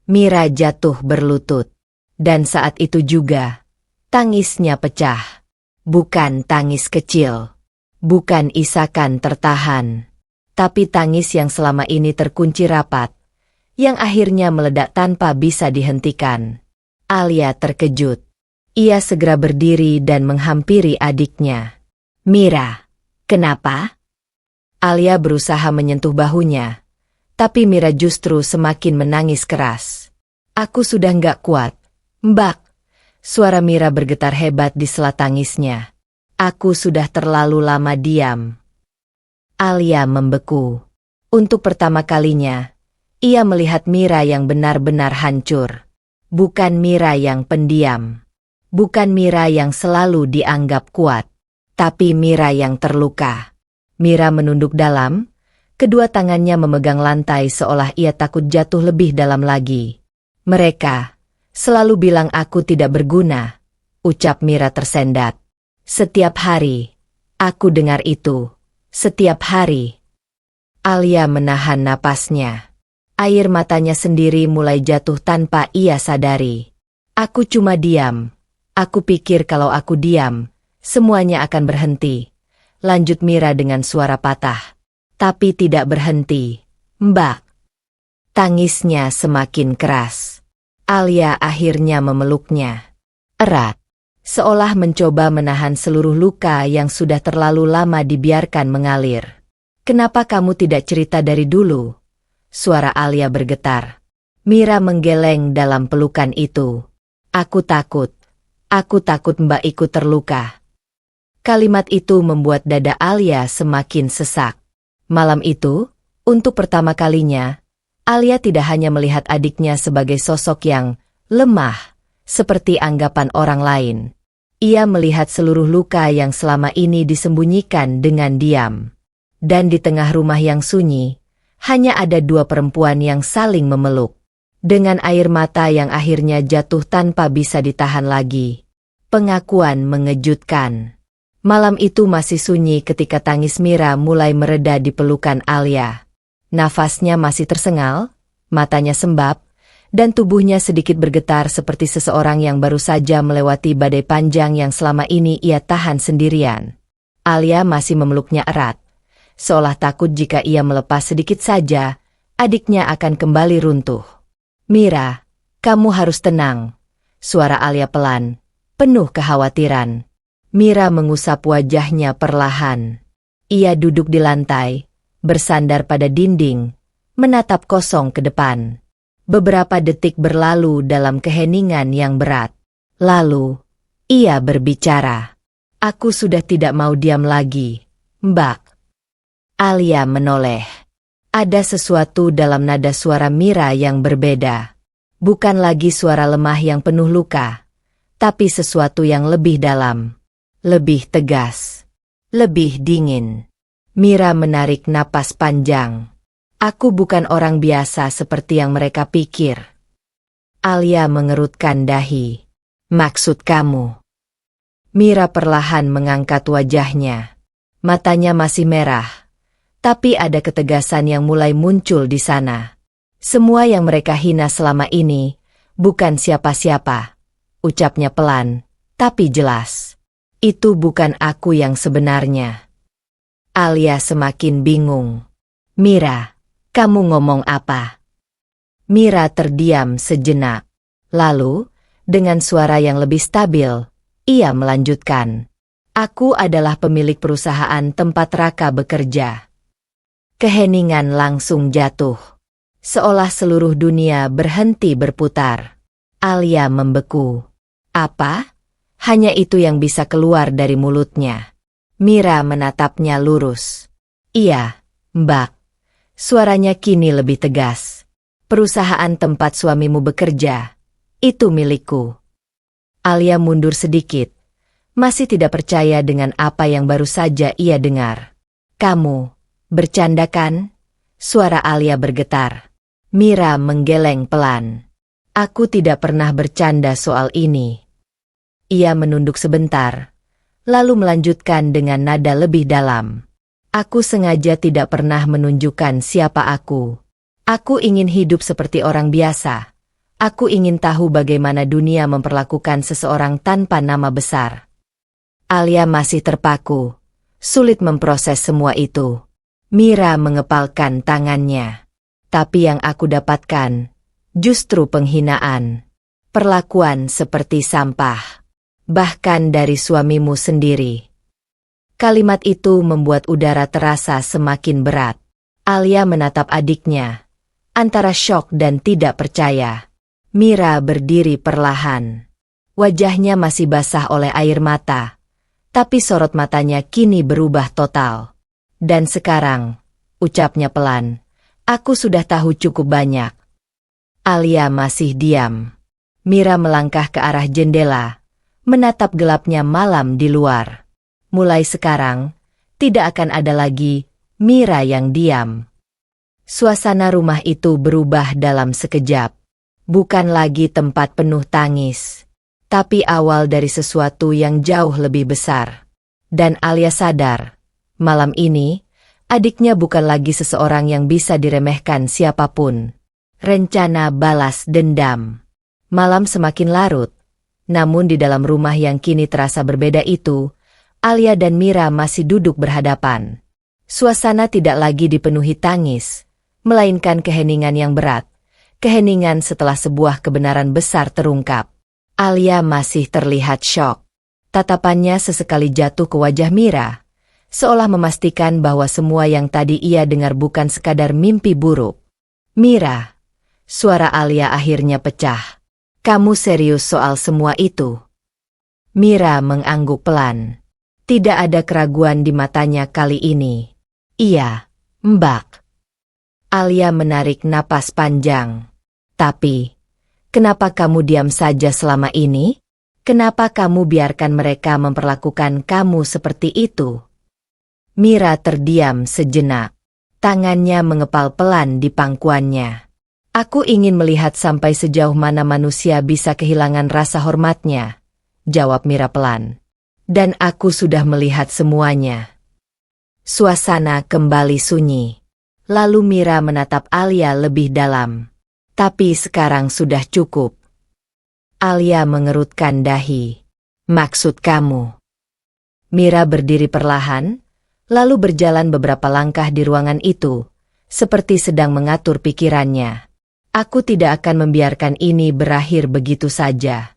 Mira jatuh berlutut. Dan saat itu juga, tangisnya pecah. Bukan tangis kecil. Bukan isakan tertahan. Tapi tangis yang selama ini terkunci rapat, yang akhirnya meledak tanpa bisa dihentikan. Alia terkejut. Ia segera berdiri dan menghampiri adiknya. Mira, kenapa? Alia berusaha menyentuh bahunya, tapi Mira justru semakin menangis keras. Aku sudah nggak kuat, Mbak. Suara Mira bergetar hebat di sela tangisnya. Aku sudah terlalu lama diam. Alia membeku. Untuk pertama kalinya, ia melihat Mira yang benar-benar hancur. Bukan Mira yang pendiam. Bukan Mira yang selalu dianggap kuat. Tapi Mira yang terluka. Mira menunduk dalam, kedua tangannya memegang lantai seolah ia takut jatuh lebih dalam lagi. Mereka selalu bilang aku tidak berguna, ucap Mira tersendat. Setiap hari, aku dengar itu. Setiap hari. Alia menahan napasnya. Air matanya sendiri mulai jatuh tanpa ia sadari. Aku cuma diam. Aku pikir kalau aku diam, semuanya akan berhenti. Lanjut Mira dengan suara patah. Tapi tidak berhenti, Mbak. Tangisnya semakin keras. Alia akhirnya memeluknya. Erat. Seolah mencoba menahan seluruh luka yang sudah terlalu lama dibiarkan mengalir. Kenapa kamu tidak cerita dari dulu? Suara Alia bergetar. Mira menggeleng dalam pelukan itu. Aku takut Mbak ikut terluka. Kalimat itu membuat dada Alia semakin sesak. Malam itu, untuk pertama kalinya, Alia tidak hanya melihat adiknya sebagai sosok yang lemah, seperti anggapan orang lain. Ia melihat seluruh luka yang selama ini disembunyikan dengan diam. Dan di tengah rumah yang sunyi, hanya ada dua perempuan yang saling memeluk. Dengan air mata yang akhirnya jatuh tanpa bisa ditahan lagi. Pengakuan mengejutkan. Malam itu masih sunyi ketika tangis Mira mulai mereda di pelukan Alia. Nafasnya masih tersengal, matanya sembab, dan tubuhnya sedikit bergetar seperti seseorang yang baru saja melewati badai panjang yang selama ini ia tahan sendirian. Alia masih memeluknya erat, seolah takut jika ia melepas sedikit saja, adiknya akan kembali runtuh. "Mira, kamu harus tenang," suara Alia pelan, penuh kekhawatiran. Mira mengusap wajahnya perlahan. Ia duduk di lantai, bersandar pada dinding, menatap kosong ke depan. Beberapa detik berlalu dalam keheningan yang berat. Lalu, ia berbicara. "Aku sudah tidak mau diam lagi, Mbak." Alia menoleh. Ada sesuatu dalam nada suara Mira yang berbeda. Bukan lagi suara lemah yang penuh luka, tapi sesuatu yang lebih dalam. Lebih tegas, lebih dingin. Mira menarik napas panjang. "Aku bukan orang biasa seperti yang mereka pikir." Alia mengerutkan dahi. "Maksud kamu?" Mira perlahan mengangkat wajahnya. Matanya masih merah, tapi ada ketegasan yang mulai muncul di sana. "Semua yang mereka hina selama ini, bukan siapa-siapa," ucapnya pelan, tapi jelas. "Itu bukan aku yang sebenarnya." Alia semakin bingung. "Mira, kamu ngomong apa?" Mira terdiam sejenak. Lalu, dengan suara yang lebih stabil, ia melanjutkan. "Aku adalah pemilik perusahaan tempat Raka bekerja." Keheningan langsung jatuh. Seolah seluruh dunia berhenti berputar. Alia membeku. "Apa?" Hanya itu yang bisa keluar dari mulutnya. Mira menatapnya lurus. "Iya, Mbak." Suaranya kini lebih tegas. "Perusahaan tempat suamimu bekerja, itu milikku." Alia mundur sedikit. Masih tidak percaya dengan apa yang baru saja ia dengar. "Kamu bercanda kan?" Suara Alia bergetar. Mira menggeleng pelan. "Aku tidak pernah bercanda soal ini." Ia menunduk sebentar, lalu melanjutkan dengan nada lebih dalam. "Aku sengaja tidak pernah menunjukkan siapa aku. Aku ingin hidup seperti orang biasa. Aku ingin tahu bagaimana dunia memperlakukan seseorang tanpa nama besar." Alia masih terpaku, sulit memproses semua itu. Mira mengepalkan tangannya. "Tapi yang aku dapatkan, justru penghinaan. Perlakuan seperti sampah. Bahkan dari suamimu sendiri." Kalimat itu membuat udara terasa semakin berat. Alia menatap adiknya, antara syok dan tidak percaya. Mira berdiri perlahan. Wajahnya masih basah oleh air mata, tapi sorot matanya kini berubah total. "Dan sekarang," ucapnya pelan, "aku sudah tahu cukup banyak." Alia masih diam. Mira melangkah ke arah jendela, menatap gelapnya malam di luar. Mulai sekarang, tidak akan ada lagi Mira yang diam. Suasana rumah itu berubah dalam sekejap. Bukan lagi tempat penuh tangis, tapi awal dari sesuatu yang jauh lebih besar. Dan Alia sadar, malam ini, adiknya bukan lagi seseorang yang bisa diremehkan siapapun. Rencana balas dendam. Malam semakin larut. Namun di dalam rumah yang kini terasa berbeda itu, Alia dan Mira masih duduk berhadapan. Suasana tidak lagi dipenuhi tangis, melainkan keheningan yang berat. Keheningan setelah sebuah kebenaran besar terungkap. Alia masih terlihat syok. Tatapannya sesekali jatuh ke wajah Mira, seolah memastikan bahwa semua yang tadi ia dengar bukan sekadar mimpi buruk. "Mira," suara Alia akhirnya pecah. "Kamu serius soal semua itu?" Mira mengangguk pelan. Tidak ada keraguan di matanya kali ini. "Iya, Mbak." Alia menarik napas panjang. "Tapi, kenapa kamu diam saja selama ini? Kenapa kamu biarkan mereka memperlakukan kamu seperti itu?" Mira terdiam sejenak. Tangannya mengepal pelan di pangkuannya. Aku ingin melihat sampai sejauh mana manusia bisa kehilangan rasa hormatnya, jawab Mira pelan. Dan aku sudah melihat semuanya. Suasana kembali sunyi. Lalu Mira menatap Alia lebih dalam. Tapi sekarang sudah cukup. Alia mengerutkan dahi. Maksud kamu? Mira berdiri perlahan, lalu berjalan beberapa langkah di ruangan itu, seperti sedang mengatur pikirannya. Aku tidak akan membiarkan ini berakhir begitu saja.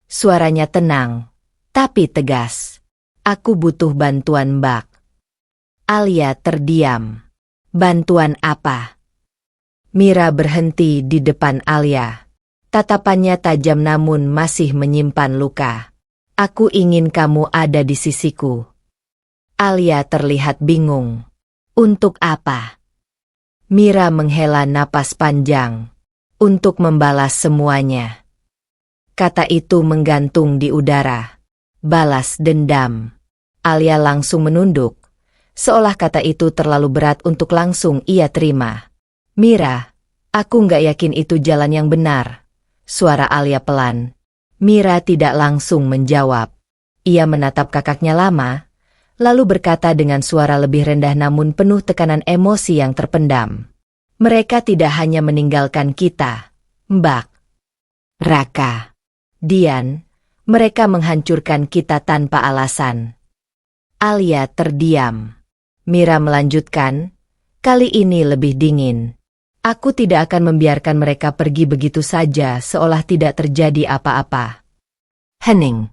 Suaranya tenang, tapi tegas. Aku butuh bantuan Mbak. Alia terdiam. Bantuan apa? Mira berhenti di depan Alia. Tatapannya tajam namun masih menyimpan luka. Aku ingin kamu ada di sisiku. Alia terlihat bingung. Untuk apa? Mira menghela napas panjang. Untuk membalas semuanya. Kata itu menggantung di udara. Balas dendam. Alia langsung menunduk. Seolah kata itu terlalu berat untuk langsung ia terima. Mira, aku nggak yakin itu jalan yang benar. Suara Alia pelan. Mira tidak langsung menjawab. Ia menatap kakaknya lama, lalu berkata dengan suara lebih rendah namun penuh tekanan emosi yang terpendam. Mereka tidak hanya meninggalkan kita, Mbak Raka. Dian, mereka menghancurkan kita tanpa alasan. Alia terdiam. Mira melanjutkan, kali ini lebih dingin. Aku tidak akan membiarkan mereka pergi begitu saja seolah tidak terjadi apa-apa. Hening.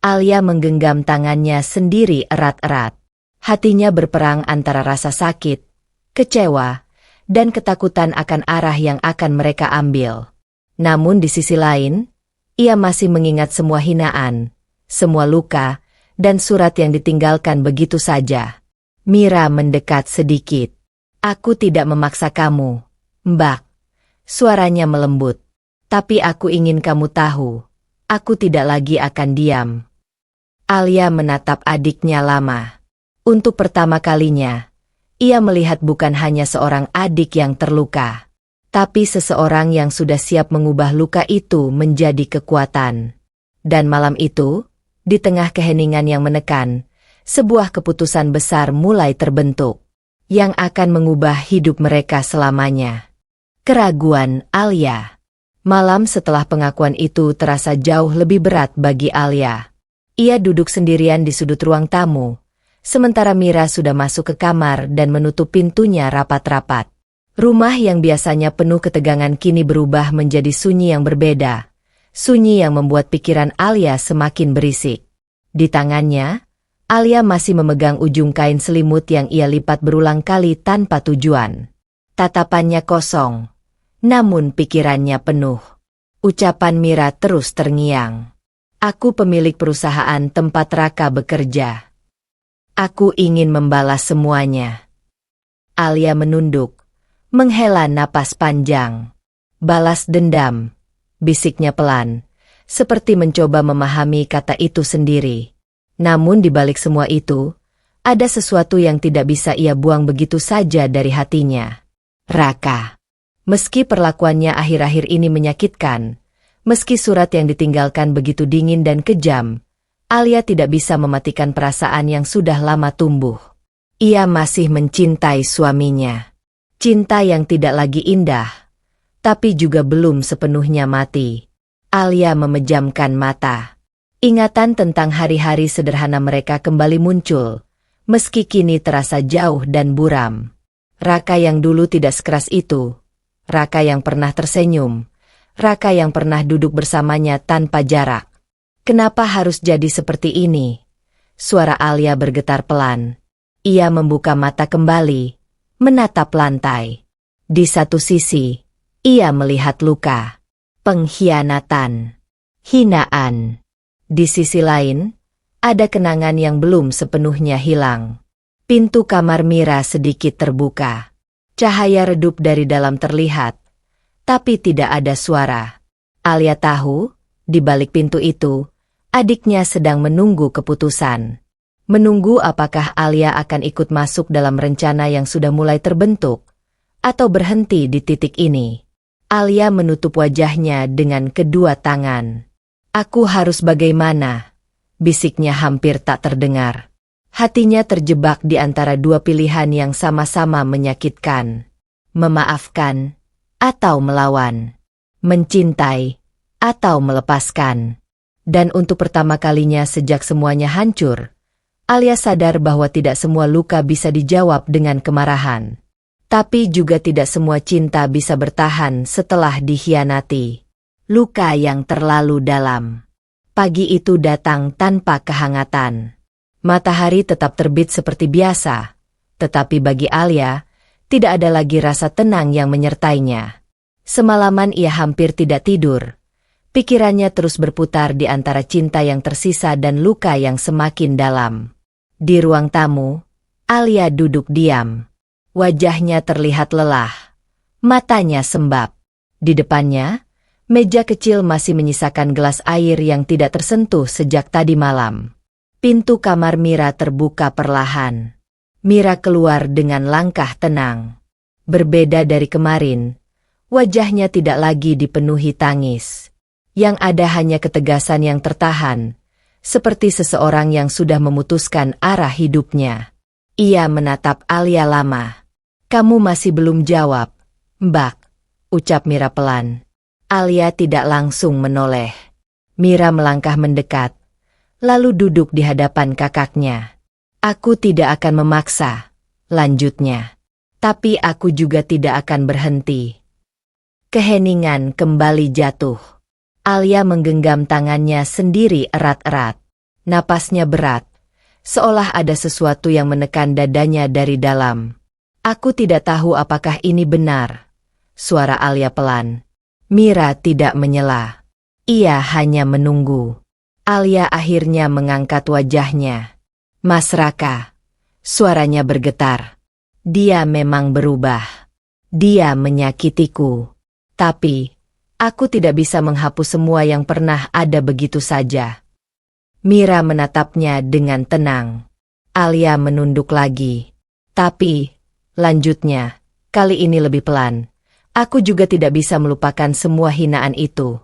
Alia menggenggam tangannya sendiri erat-erat. Hatinya berperang antara rasa sakit, kecewa, dan ketakutan akan arah yang akan mereka ambil. Namun di sisi lain, ia masih mengingat semua hinaan, semua luka, dan surat yang ditinggalkan begitu saja. Mira mendekat sedikit. Aku tidak memaksa kamu, Mbak. Suaranya melembut. Tapi aku ingin kamu tahu, aku tidak lagi akan diam. Alia menatap adiknya lama. Untuk pertama kalinya, ia melihat bukan hanya seorang adik yang terluka, tapi seseorang yang sudah siap mengubah luka itu menjadi kekuatan. Dan malam itu, di tengah keheningan yang menekan, sebuah keputusan besar mulai terbentuk, yang akan mengubah hidup mereka selamanya. Keraguan Alia. Malam setelah pengakuan itu terasa jauh lebih berat bagi Alia. Ia duduk sendirian di sudut ruang tamu, sementara Mira sudah masuk ke kamar dan menutup pintunya rapat-rapat. Rumah yang biasanya penuh ketegangan kini berubah menjadi sunyi yang berbeda. Sunyi yang membuat pikiran Alia semakin berisik. Di tangannya, Alia masih memegang ujung kain selimut yang ia lipat berulang kali tanpa tujuan. Tatapannya kosong, namun pikirannya penuh. Ucapan Mira terus terngiang. Aku pemilik perusahaan tempat Raka bekerja. Aku ingin membalas semuanya. Alia menunduk, menghela napas panjang. Balas dendam, bisiknya pelan, seperti mencoba memahami kata itu sendiri. Namun di balik semua itu, ada sesuatu yang tidak bisa ia buang begitu saja dari hatinya. Raka. Meski perlakuannya akhir-akhir ini menyakitkan, meski surat yang ditinggalkan begitu dingin dan kejam, Alia tidak bisa mematikan perasaan yang sudah lama tumbuh. Ia masih mencintai suaminya. Cinta yang tidak lagi indah, tapi juga belum sepenuhnya mati. Alia memejamkan mata. Ingatan tentang hari-hari sederhana mereka kembali muncul, meski kini terasa jauh dan buram. Raka yang dulu tidak sekeras itu. Raka yang pernah tersenyum. Raka yang pernah duduk bersamanya tanpa jarak. Kenapa harus jadi seperti ini? Suara Alia bergetar pelan. Ia membuka mata kembali, menatap lantai. Di satu sisi, ia melihat luka, pengkhianatan, hinaan. Di sisi lain, ada kenangan yang belum sepenuhnya hilang. Pintu kamar Mira sedikit terbuka. Cahaya redup dari dalam terlihat, tapi tidak ada suara. Alia tahu, di balik pintu itu, adiknya sedang menunggu keputusan. Menunggu apakah Alia akan ikut masuk dalam rencana yang sudah mulai terbentuk, atau berhenti di titik ini. Alia menutup wajahnya dengan kedua tangan. Aku harus bagaimana? Bisiknya hampir tak terdengar. Hatinya terjebak di antara dua pilihan yang sama-sama menyakitkan. Memaafkan atau melawan. Mencintai atau melepaskan. Dan untuk pertama kalinya sejak semuanya hancur, Alia sadar bahwa tidak semua luka bisa dijawab dengan kemarahan. Tapi juga tidak semua cinta bisa bertahan setelah dikhianati. Luka yang terlalu dalam. Pagi itu datang tanpa kehangatan. Matahari tetap terbit seperti biasa, tetapi bagi Alia, tidak ada lagi rasa tenang yang menyertainya. Semalaman ia hampir tidak tidur. Pikirannya terus berputar di antara cinta yang tersisa dan luka yang semakin dalam. Di ruang tamu, Alia duduk diam. Wajahnya terlihat lelah. Matanya sembab. Di depannya, meja kecil masih menyisakan gelas air yang tidak tersentuh sejak tadi malam. Pintu kamar Mira terbuka perlahan. Mira keluar dengan langkah tenang. Berbeda dari kemarin, wajahnya tidak lagi dipenuhi tangis. Yang ada hanya ketegasan yang tertahan, seperti seseorang yang sudah memutuskan arah hidupnya. Ia menatap Alia lama. Kamu masih belum jawab, Mbak, ucap Mira pelan. Alia tidak langsung menoleh. Mira melangkah mendekat, lalu duduk di hadapan kakaknya. Aku tidak akan memaksa, lanjutnya. Tapi aku juga tidak akan berhenti. Keheningan kembali jatuh. Alia menggenggam tangannya sendiri erat-erat. Napasnya berat, seolah ada sesuatu yang menekan dadanya dari dalam. Aku tidak tahu apakah ini benar. Suara Alia pelan. Mira tidak menyela. Ia hanya menunggu. Alia akhirnya mengangkat wajahnya. Mas Raka. Suaranya bergetar. Dia memang berubah. Dia menyakitiku. Tapi aku tidak bisa menghapus semua yang pernah ada begitu saja. Mira menatapnya dengan tenang. Alia menunduk lagi. Tapi, lanjutnya, kali ini lebih pelan. Aku juga tidak bisa melupakan semua hinaan itu.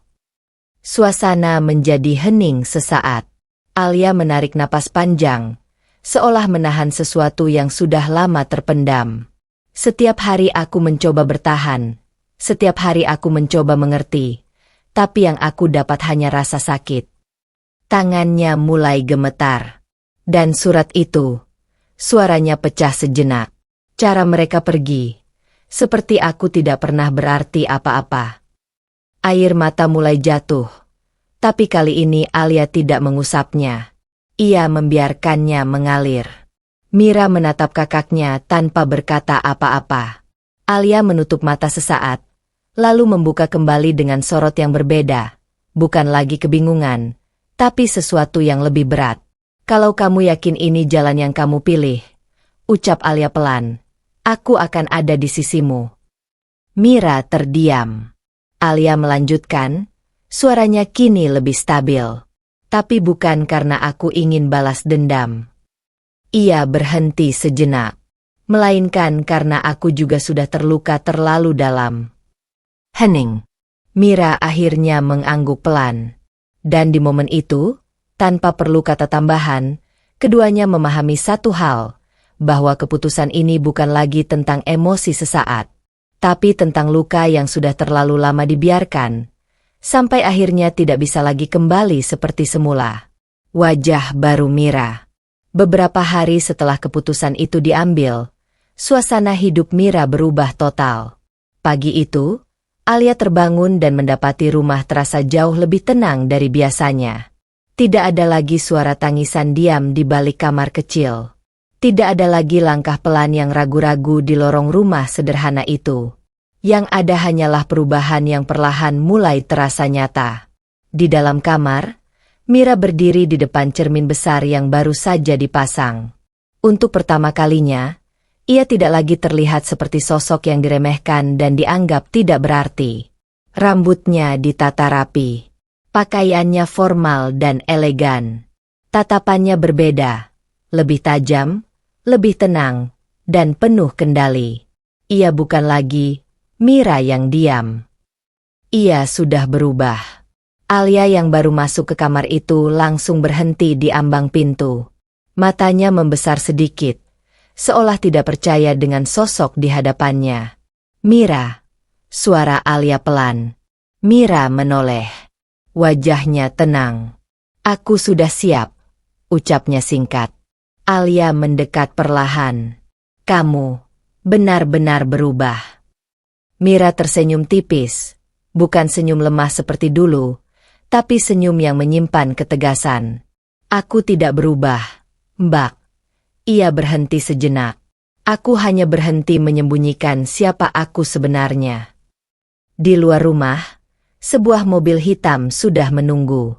Suasana menjadi hening sesaat. Alia menarik napas panjang, seolah menahan sesuatu yang sudah lama terpendam. Setiap hari aku mencoba bertahan. Setiap hari aku mencoba mengerti, tapi yang aku dapat hanya rasa sakit. Tangannya mulai gemetar. Dan surat itu, suaranya pecah sejenak. Cara mereka pergi, seperti aku tidak pernah berarti apa-apa. Air mata mulai jatuh, tapi kali ini Alia tidak mengusapnya. Ia membiarkannya mengalir. Mira menatap kakaknya tanpa berkata apa-apa. Alia menutup mata sesaat, lalu membuka kembali dengan sorot yang berbeda. Bukan lagi kebingungan, tapi sesuatu yang lebih berat. Kalau kamu yakin ini jalan yang kamu pilih, ucap Alia pelan, aku akan ada di sisimu. Mira terdiam. Alia melanjutkan, suaranya kini lebih stabil. Tapi bukan karena aku ingin balas dendam. Ia berhenti sejenak. Melainkan karena aku juga sudah terluka terlalu dalam. Hening. Mira akhirnya mengangguk pelan. Dan di momen itu, tanpa perlu kata tambahan, keduanya memahami satu hal, bahwa keputusan ini bukan lagi tentang emosi sesaat, tapi tentang luka yang sudah terlalu lama dibiarkan, sampai akhirnya tidak bisa lagi kembali seperti semula. Wajah baru Mira. Beberapa hari setelah keputusan itu diambil, suasana hidup Mira berubah total. Pagi itu, Alia terbangun dan mendapati rumah terasa jauh lebih tenang dari biasanya. Tidak ada lagi suara tangisan diam di balik kamar kecil. Tidak ada lagi langkah pelan yang ragu-ragu di lorong rumah sederhana itu. Yang ada hanyalah perubahan yang perlahan mulai terasa nyata. Di dalam kamar, Mira berdiri di depan cermin besar yang baru saja dipasang. Untuk pertama kalinya, ia tidak lagi terlihat seperti sosok yang diremehkan dan dianggap tidak berarti. Rambutnya ditata rapi. Pakaiannya formal dan elegan. Tatapannya berbeda. Lebih tajam, lebih tenang, dan penuh kendali. Ia bukan lagi Mira yang diam. Ia sudah berubah. Alia yang baru masuk ke kamar itu langsung berhenti di ambang pintu. Matanya membesar sedikit, seolah tidak percaya dengan sosok di hadapannya. "Mira," suara Alia pelan. Mira menoleh. Wajahnya tenang. "Aku sudah siap," ucapnya singkat. Alia mendekat perlahan. "Kamu benar-benar berubah." Mira tersenyum tipis, bukan senyum lemah seperti dulu, tapi senyum yang menyimpan ketegasan. "Aku tidak berubah, Mbak." Ia berhenti sejenak. "Aku hanya berhenti menyembunyikan siapa aku sebenarnya." Di luar rumah, sebuah mobil hitam sudah menunggu.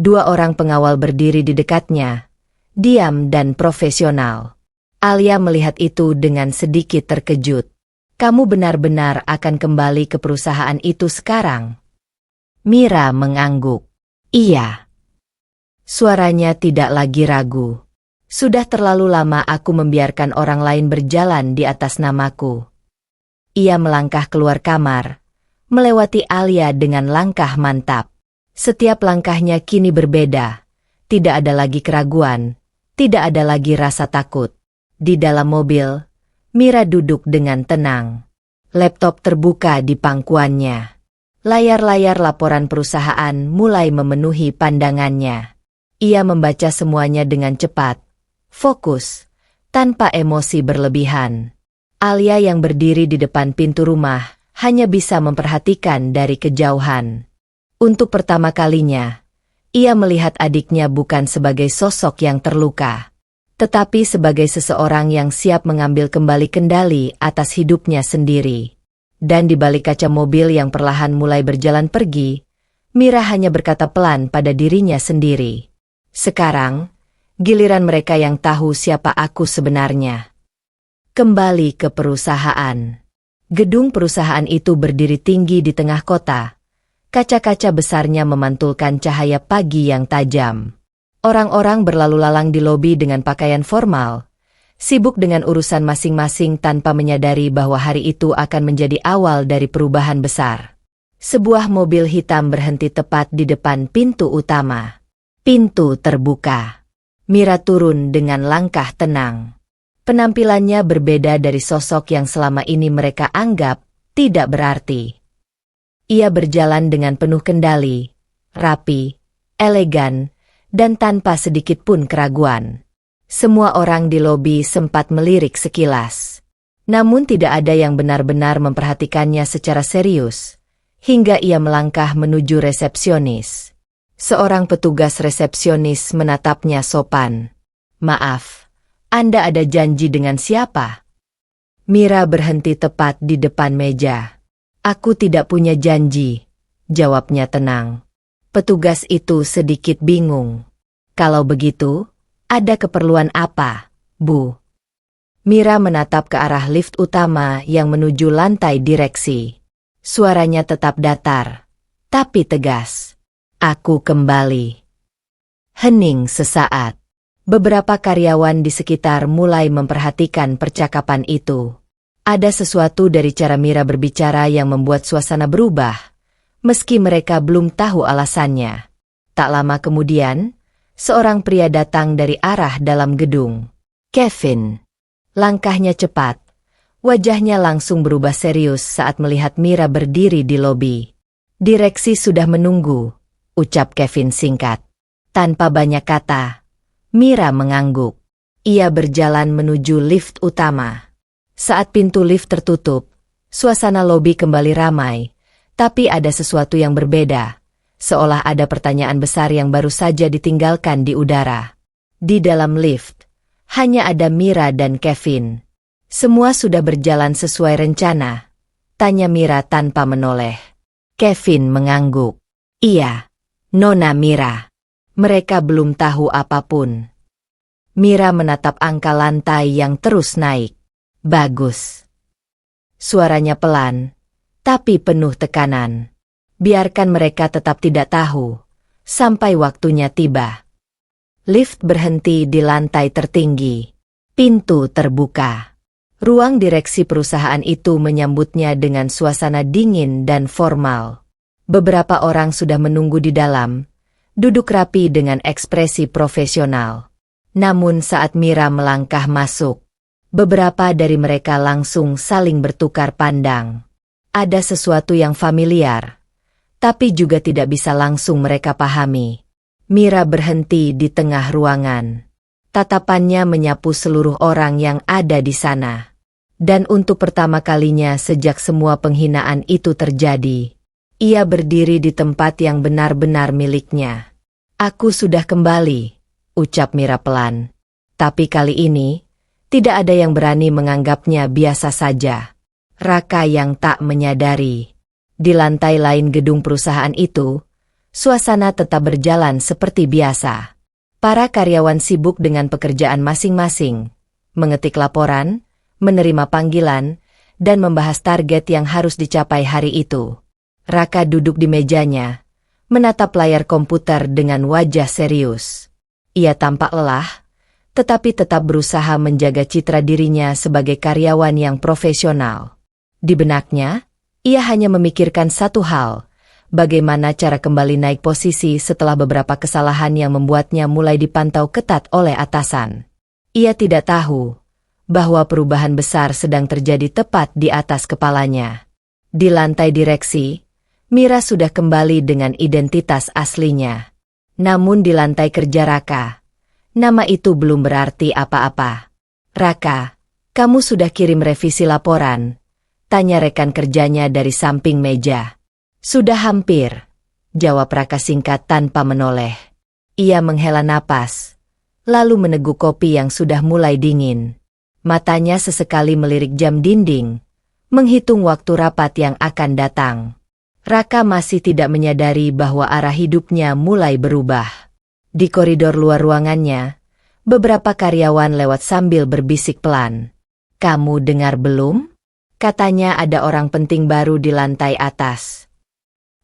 2 orang pengawal berdiri di dekatnya, diam dan profesional. Alia melihat itu dengan sedikit terkejut. "Kamu benar-benar akan kembali ke perusahaan itu sekarang?" Mira mengangguk. "Iya." Suaranya tidak lagi ragu. "Sudah terlalu lama aku membiarkan orang lain berjalan di atas namaku." Ia melangkah keluar kamar, melewati Alia dengan langkah mantap. Setiap langkahnya kini berbeda. Tidak ada lagi keraguan, tidak ada lagi rasa takut. Di dalam mobil, Mira duduk dengan tenang. Laptop terbuka di pangkuannya. Layar-layar laporan perusahaan mulai memenuhi pandangannya. Ia membaca semuanya dengan cepat, fokus, tanpa emosi berlebihan. Alia yang berdiri di depan pintu rumah hanya bisa memperhatikan dari kejauhan. Untuk pertama kalinya, ia melihat adiknya bukan sebagai sosok yang terluka, tetapi sebagai seseorang yang siap mengambil kembali kendali atas hidupnya sendiri. Dan di balik kaca mobil yang perlahan mulai berjalan pergi, Mira hanya berkata pelan pada dirinya sendiri. "Sekarang, giliran mereka yang tahu siapa aku sebenarnya." Kembali ke perusahaan. Gedung perusahaan itu berdiri tinggi di tengah kota. Kaca-kaca besarnya memantulkan cahaya pagi yang tajam. Orang-orang berlalu lalang di lobi dengan pakaian formal, sibuk dengan urusan masing-masing tanpa menyadari bahwa hari itu akan menjadi awal dari perubahan besar. Sebuah mobil hitam berhenti tepat di depan pintu utama. Pintu terbuka. Mira turun dengan langkah tenang. Penampilannya berbeda dari sosok yang selama ini mereka anggap tidak berarti. Ia berjalan dengan penuh kendali, rapi, elegan, dan tanpa sedikit pun keraguan. Semua orang di lobi sempat melirik sekilas. Namun tidak ada yang benar-benar memperhatikannya secara serius, hingga ia melangkah menuju resepsionis. Seorang petugas resepsionis menatapnya sopan. "Maaf, Anda ada janji dengan siapa?" Mira berhenti tepat di depan meja. "Aku tidak punya janji," jawabnya tenang. Petugas itu sedikit bingung. "Kalau begitu, ada keperluan apa, Bu?" Mira menatap ke arah lift utama yang menuju lantai direksi. Suaranya tetap datar, tapi tegas. "Aku kembali." Hening sesaat. Beberapa karyawan di sekitar mulai memperhatikan percakapan itu. Ada sesuatu dari cara Mira berbicara yang membuat suasana berubah, meski mereka belum tahu alasannya. Tak lama kemudian, seorang pria datang dari arah dalam gedung. "Kevin." Langkahnya cepat. Wajahnya langsung berubah serius saat melihat Mira berdiri di lobi. "Direksi sudah menunggu," ucap Kevin singkat. Tanpa banyak kata, Mira mengangguk. Ia berjalan menuju lift utama. Saat pintu lift tertutup, suasana lobi kembali ramai, tapi ada sesuatu yang berbeda, seolah ada pertanyaan besar yang baru saja ditinggalkan di udara. Di dalam lift, hanya ada Mira dan Kevin. "Semua sudah berjalan sesuai rencana?" tanya Mira tanpa menoleh. Kevin mengangguk. "Iya, Nona Mira. Mereka belum tahu apapun." Mira menatap angka lantai yang terus naik. "Bagus." Suaranya pelan, tapi penuh tekanan. "Biarkan mereka tetap tidak tahu, sampai waktunya tiba." Lift berhenti di lantai tertinggi. Pintu terbuka. Ruang direksi perusahaan itu menyambutnya dengan suasana dingin dan formal. Beberapa orang sudah menunggu di dalam, duduk rapi dengan ekspresi profesional. Namun saat Mira melangkah masuk, beberapa dari mereka langsung saling bertukar pandang. Ada sesuatu yang familiar, tapi juga tidak bisa langsung mereka pahami. Mira berhenti di tengah ruangan. Tatapannya menyapu seluruh orang yang ada di sana. Dan untuk pertama kalinya sejak semua penghinaan itu terjadi, ia berdiri di tempat yang benar-benar miliknya. "Aku sudah kembali," ucap Mira pelan. Tapi kali ini, tidak ada yang berani menganggapnya biasa saja. Raka yang tak menyadari. Di lantai lain gedung perusahaan itu, suasana tetap berjalan seperti biasa. Para karyawan sibuk dengan pekerjaan masing-masing, mengetik laporan, menerima panggilan, dan membahas target yang harus dicapai hari itu. Raka duduk di mejanya, menatap layar komputer dengan wajah serius. Ia tampak lelah, tetapi tetap berusaha menjaga citra dirinya sebagai karyawan yang profesional. Di benaknya, ia hanya memikirkan satu hal, bagaimana cara kembali naik posisi setelah beberapa kesalahan yang membuatnya mulai dipantau ketat oleh atasan. Ia tidak tahu bahwa perubahan besar sedang terjadi tepat di atas kepalanya. Di lantai direksi, Mira sudah kembali dengan identitas aslinya. Namun di lantai kerja Raka, nama itu belum berarti apa-apa. "Raka, kamu sudah kirim revisi laporan?" tanya rekan kerjanya dari samping meja. "Sudah hampir," jawab Raka singkat tanpa menoleh. Ia menghela napas, lalu meneguk kopi yang sudah mulai dingin. Matanya sesekali melirik jam dinding, menghitung waktu rapat yang akan datang. Raka masih tidak menyadari bahwa arah hidupnya mulai berubah. Di koridor luar ruangannya, beberapa karyawan lewat sambil berbisik pelan. "Kamu dengar belum?" Katanya ada orang penting baru di lantai atas.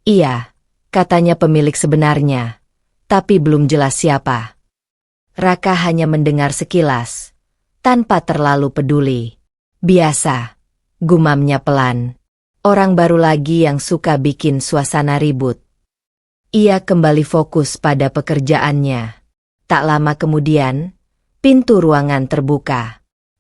"Iya," katanya pemilik sebenarnya, tapi belum jelas siapa. Raka hanya mendengar sekilas, tanpa terlalu peduli. "Biasa," gumamnya pelan. "Orang baru lagi yang suka bikin suasana ribut." Ia kembali fokus pada pekerjaannya. Tak lama kemudian, pintu ruangan terbuka.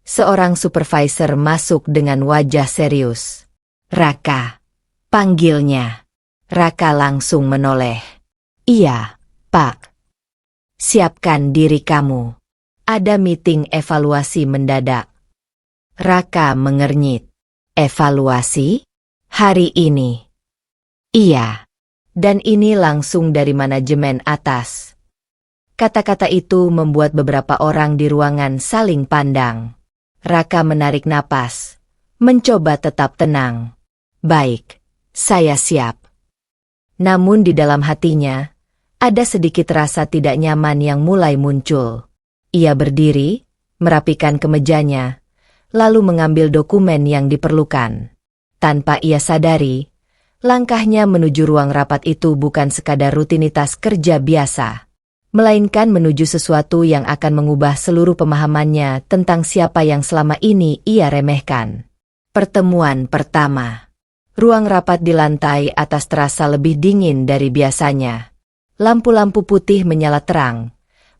Seorang supervisor masuk dengan wajah serius. "Raka," panggilnya. Raka langsung menoleh. "Iya, Pak." "Siapkan diri kamu. Ada meeting evaluasi mendadak." Raka mengernyit. "Evaluasi? Hari ini?" "Iya. Dan ini langsung dari manajemen atas." Kata-kata itu membuat beberapa orang di ruangan saling pandang. Raka menarik napas, mencoba tetap tenang. "Baik, saya siap." Namun di dalam hatinya, ada sedikit rasa tidak nyaman yang mulai muncul. Ia berdiri, merapikan kemejanya, lalu mengambil dokumen yang diperlukan. Tanpa ia sadari, langkahnya menuju ruang rapat itu bukan sekadar rutinitas kerja biasa, melainkan menuju sesuatu yang akan mengubah seluruh pemahamannya tentang siapa yang selama ini ia remehkan. Pertemuan pertama. Ruang rapat di lantai atas terasa lebih dingin dari biasanya. Lampu-lampu putih menyala terang,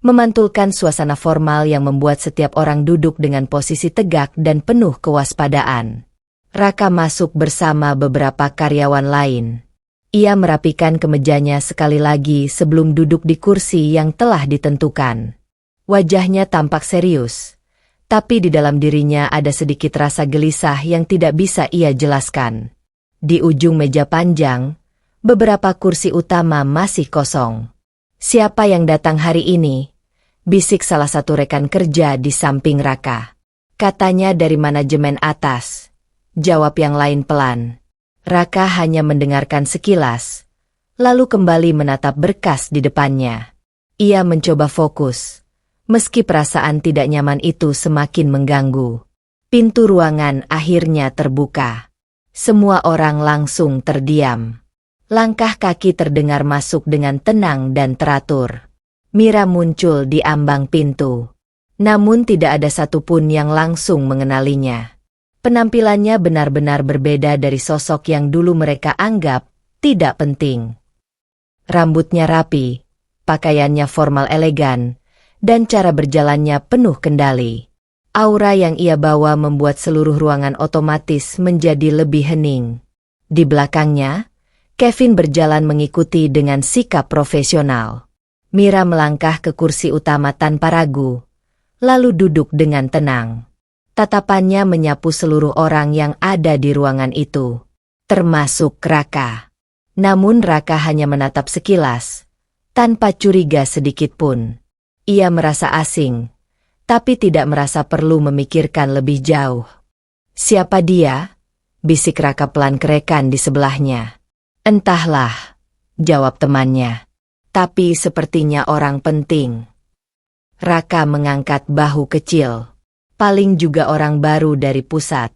memantulkan suasana formal yang membuat setiap orang duduk dengan posisi tegak dan penuh kewaspadaan. Raka masuk bersama beberapa karyawan lain. Ia merapikan kemejanya sekali lagi sebelum duduk di kursi yang telah ditentukan. Wajahnya tampak serius, tapi di dalam dirinya ada sedikit rasa gelisah yang tidak bisa ia jelaskan. Di ujung meja panjang, beberapa kursi utama masih kosong. "Siapa yang datang hari ini?" bisik salah satu rekan kerja di samping Raka. "Katanya dari manajemen atas," jawab yang lain pelan. Raka hanya mendengarkan sekilas, lalu kembali menatap berkas di depannya. Ia mencoba fokus, meski perasaan tidak nyaman itu semakin mengganggu. Pintu ruangan akhirnya terbuka. Semua orang langsung terdiam. Langkah kaki terdengar masuk dengan tenang dan teratur. Mira muncul di ambang pintu. Namun tidak ada satupun yang langsung mengenalinya. Penampilannya benar-benar berbeda dari sosok yang dulu mereka anggap tidak penting. Rambutnya rapi, pakaiannya formal elegan, dan cara berjalannya penuh kendali. Aura yang ia bawa membuat seluruh ruangan otomatis menjadi lebih hening. Di belakangnya, Kevin berjalan mengikuti dengan sikap profesional. Mira melangkah ke kursi utama tanpa ragu, lalu duduk dengan tenang. Tatapannya menyapu seluruh orang yang ada di ruangan itu, termasuk Raka. Namun Raka hanya menatap sekilas, tanpa curiga sedikitpun. Ia merasa asing, tapi tidak merasa perlu memikirkan lebih jauh. "Siapa dia?" bisik Raka pelan ke rekan di sebelahnya. "Entahlah," jawab temannya. "Tapi sepertinya orang penting." Raka mengangkat bahu kecil. Paling juga orang baru dari pusat.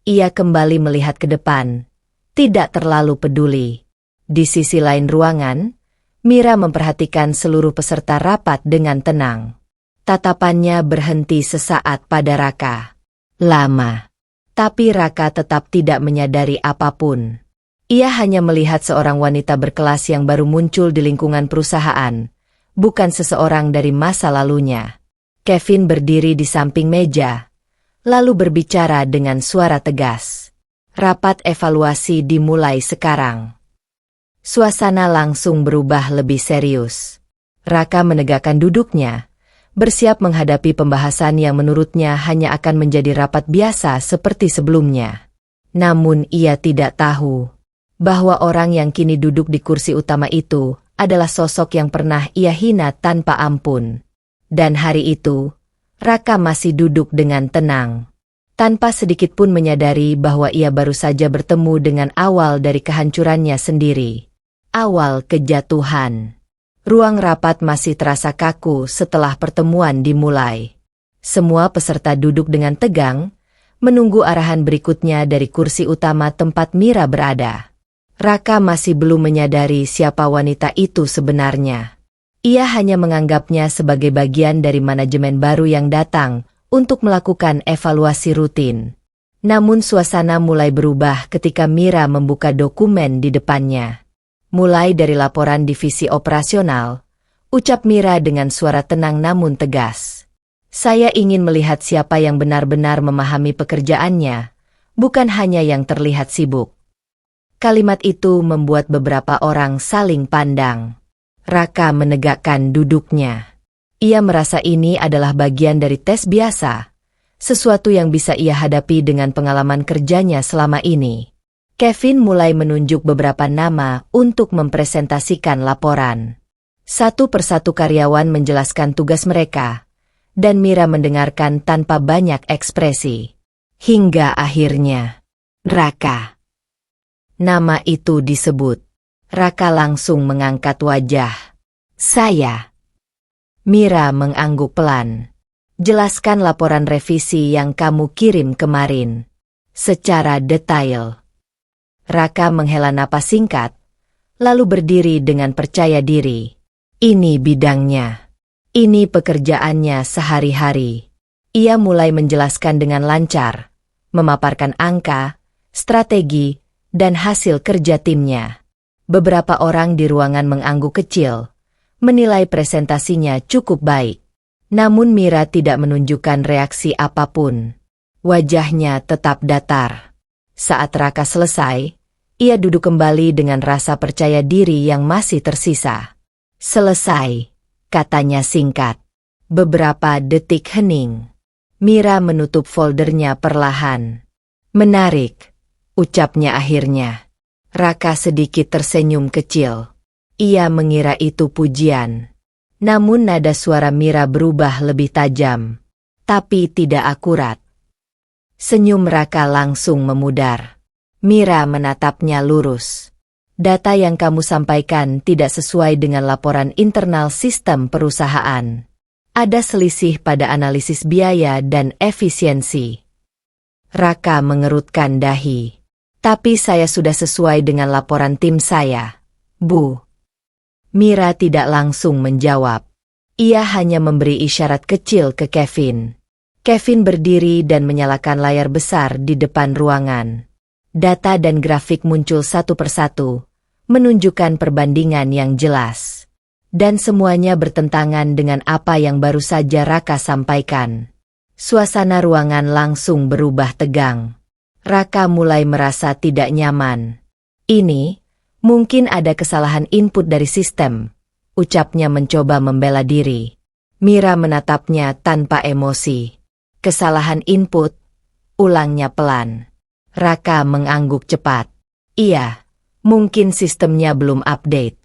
Ia kembali melihat ke depan, tidak terlalu peduli. Di sisi lain ruangan, Mira memperhatikan seluruh peserta rapat dengan tenang. Tatapannya berhenti sesaat pada Raka. Lama. Tapi Raka tetap tidak menyadari apapun. Ia hanya melihat seorang wanita berkelas yang baru muncul di lingkungan perusahaan, bukan seseorang dari masa lalunya. Kevin berdiri di samping meja, lalu berbicara dengan suara tegas. "Rapat evaluasi dimulai sekarang." Suasana langsung berubah lebih serius. Raka menegakkan duduknya, bersiap menghadapi pembahasan yang menurutnya hanya akan menjadi rapat biasa seperti sebelumnya. Namun ia tidak tahu bahwa orang yang kini duduk di kursi utama itu adalah sosok yang pernah ia hina tanpa ampun. Dan hari itu, Raka masih duduk dengan tenang, tanpa sedikit pun menyadari bahwa ia baru saja bertemu dengan awal dari kehancurannya sendiri. Awal kejatuhan. Ruang rapat masih terasa kaku setelah pertemuan dimulai. Semua peserta duduk dengan tegang, menunggu arahan berikutnya dari kursi utama tempat Mira berada. Raka masih belum menyadari siapa wanita itu sebenarnya. Ia hanya menganggapnya sebagai bagian dari manajemen baru yang datang untuk melakukan evaluasi rutin. Namun suasana mulai berubah ketika Mira membuka dokumen di depannya. Mulai dari laporan divisi operasional, ucap Mira dengan suara tenang namun tegas. "Saya ingin melihat siapa yang benar-benar memahami pekerjaannya, bukan hanya yang terlihat sibuk." Kalimat itu membuat beberapa orang saling pandang. Raka menegakkan duduknya. Ia merasa ini adalah bagian dari tes biasa, sesuatu yang bisa ia hadapi dengan pengalaman kerjanya selama ini. Kevin mulai menunjuk beberapa nama untuk mempresentasikan laporan. Satu persatu karyawan menjelaskan tugas mereka, dan Mira mendengarkan tanpa banyak ekspresi. Hingga akhirnya, Raka. Nama itu disebut. Raka langsung mengangkat wajah. "Saya." Mira mengangguk pelan. "Jelaskan laporan revisi yang kamu kirim kemarin, secara detail." Raka menghela napas singkat, lalu berdiri dengan percaya diri. Ini bidangnya. Ini pekerjaannya sehari-hari. Ia mulai menjelaskan dengan lancar, memaparkan angka, strategi, dan hasil kerja timnya. Beberapa orang di ruangan mengangguk kecil, menilai presentasinya cukup baik. Namun Mira tidak menunjukkan reaksi apapun. Wajahnya tetap datar. Saat Raka selesai, ia duduk kembali dengan rasa percaya diri yang masih tersisa. "Selesai," katanya singkat. Beberapa detik hening. Mira menutup foldernya perlahan. "Menarik," ucapnya akhirnya. Raka sedikit tersenyum kecil. Ia mengira itu pujian. Namun nada suara Mira berubah lebih tajam, tapi tidak akurat. Senyum Raka langsung memudar. Mira menatapnya lurus. "Data yang kamu sampaikan tidak sesuai dengan laporan internal sistem perusahaan. Ada selisih pada analisis biaya dan efisiensi." Raka mengerutkan dahi. "Tapi saya sudah sesuai dengan laporan tim saya, Bu." Mira tidak langsung menjawab. Ia hanya memberi isyarat kecil ke Kevin. Kevin berdiri dan menyalakan layar besar di depan ruangan. Data dan grafik muncul satu persatu, menunjukkan perbandingan yang jelas. Dan semuanya bertentangan dengan apa yang baru saja Raka sampaikan. Suasana ruangan langsung berubah tegang. Raka mulai merasa tidak nyaman. Ini, mungkin ada kesalahan input dari sistem, ucapnya mencoba membela diri. Mira menatapnya tanpa emosi. Kesalahan input, ulangnya pelan. Raka mengangguk cepat. Iya, mungkin sistemnya belum update.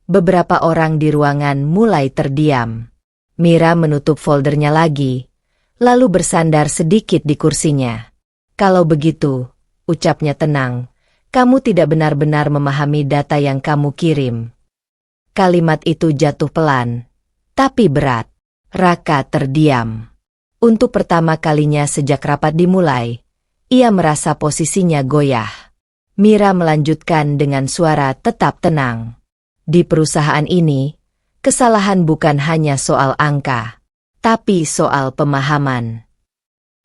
Beberapa orang di ruangan mulai terdiam. Mira menutup foldernya lagi, lalu bersandar sedikit di kursinya. Kalau begitu, ucapnya tenang, kamu tidak benar-benar memahami data yang kamu kirim. Kalimat itu jatuh pelan, tapi berat. Raka terdiam. Untuk pertama kalinya sejak rapat dimulai, ia merasa posisinya goyah. Mira melanjutkan dengan suara tetap tenang. Di perusahaan ini, kesalahan bukan hanya soal angka, tapi soal pemahaman.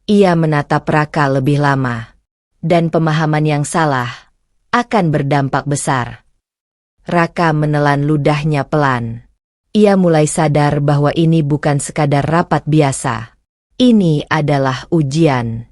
Ia menatap Raka lebih lama, dan pemahaman yang salah akan berdampak besar. Raka menelan ludahnya pelan. Ia mulai sadar bahwa ini bukan sekadar rapat biasa. Ini adalah ujian.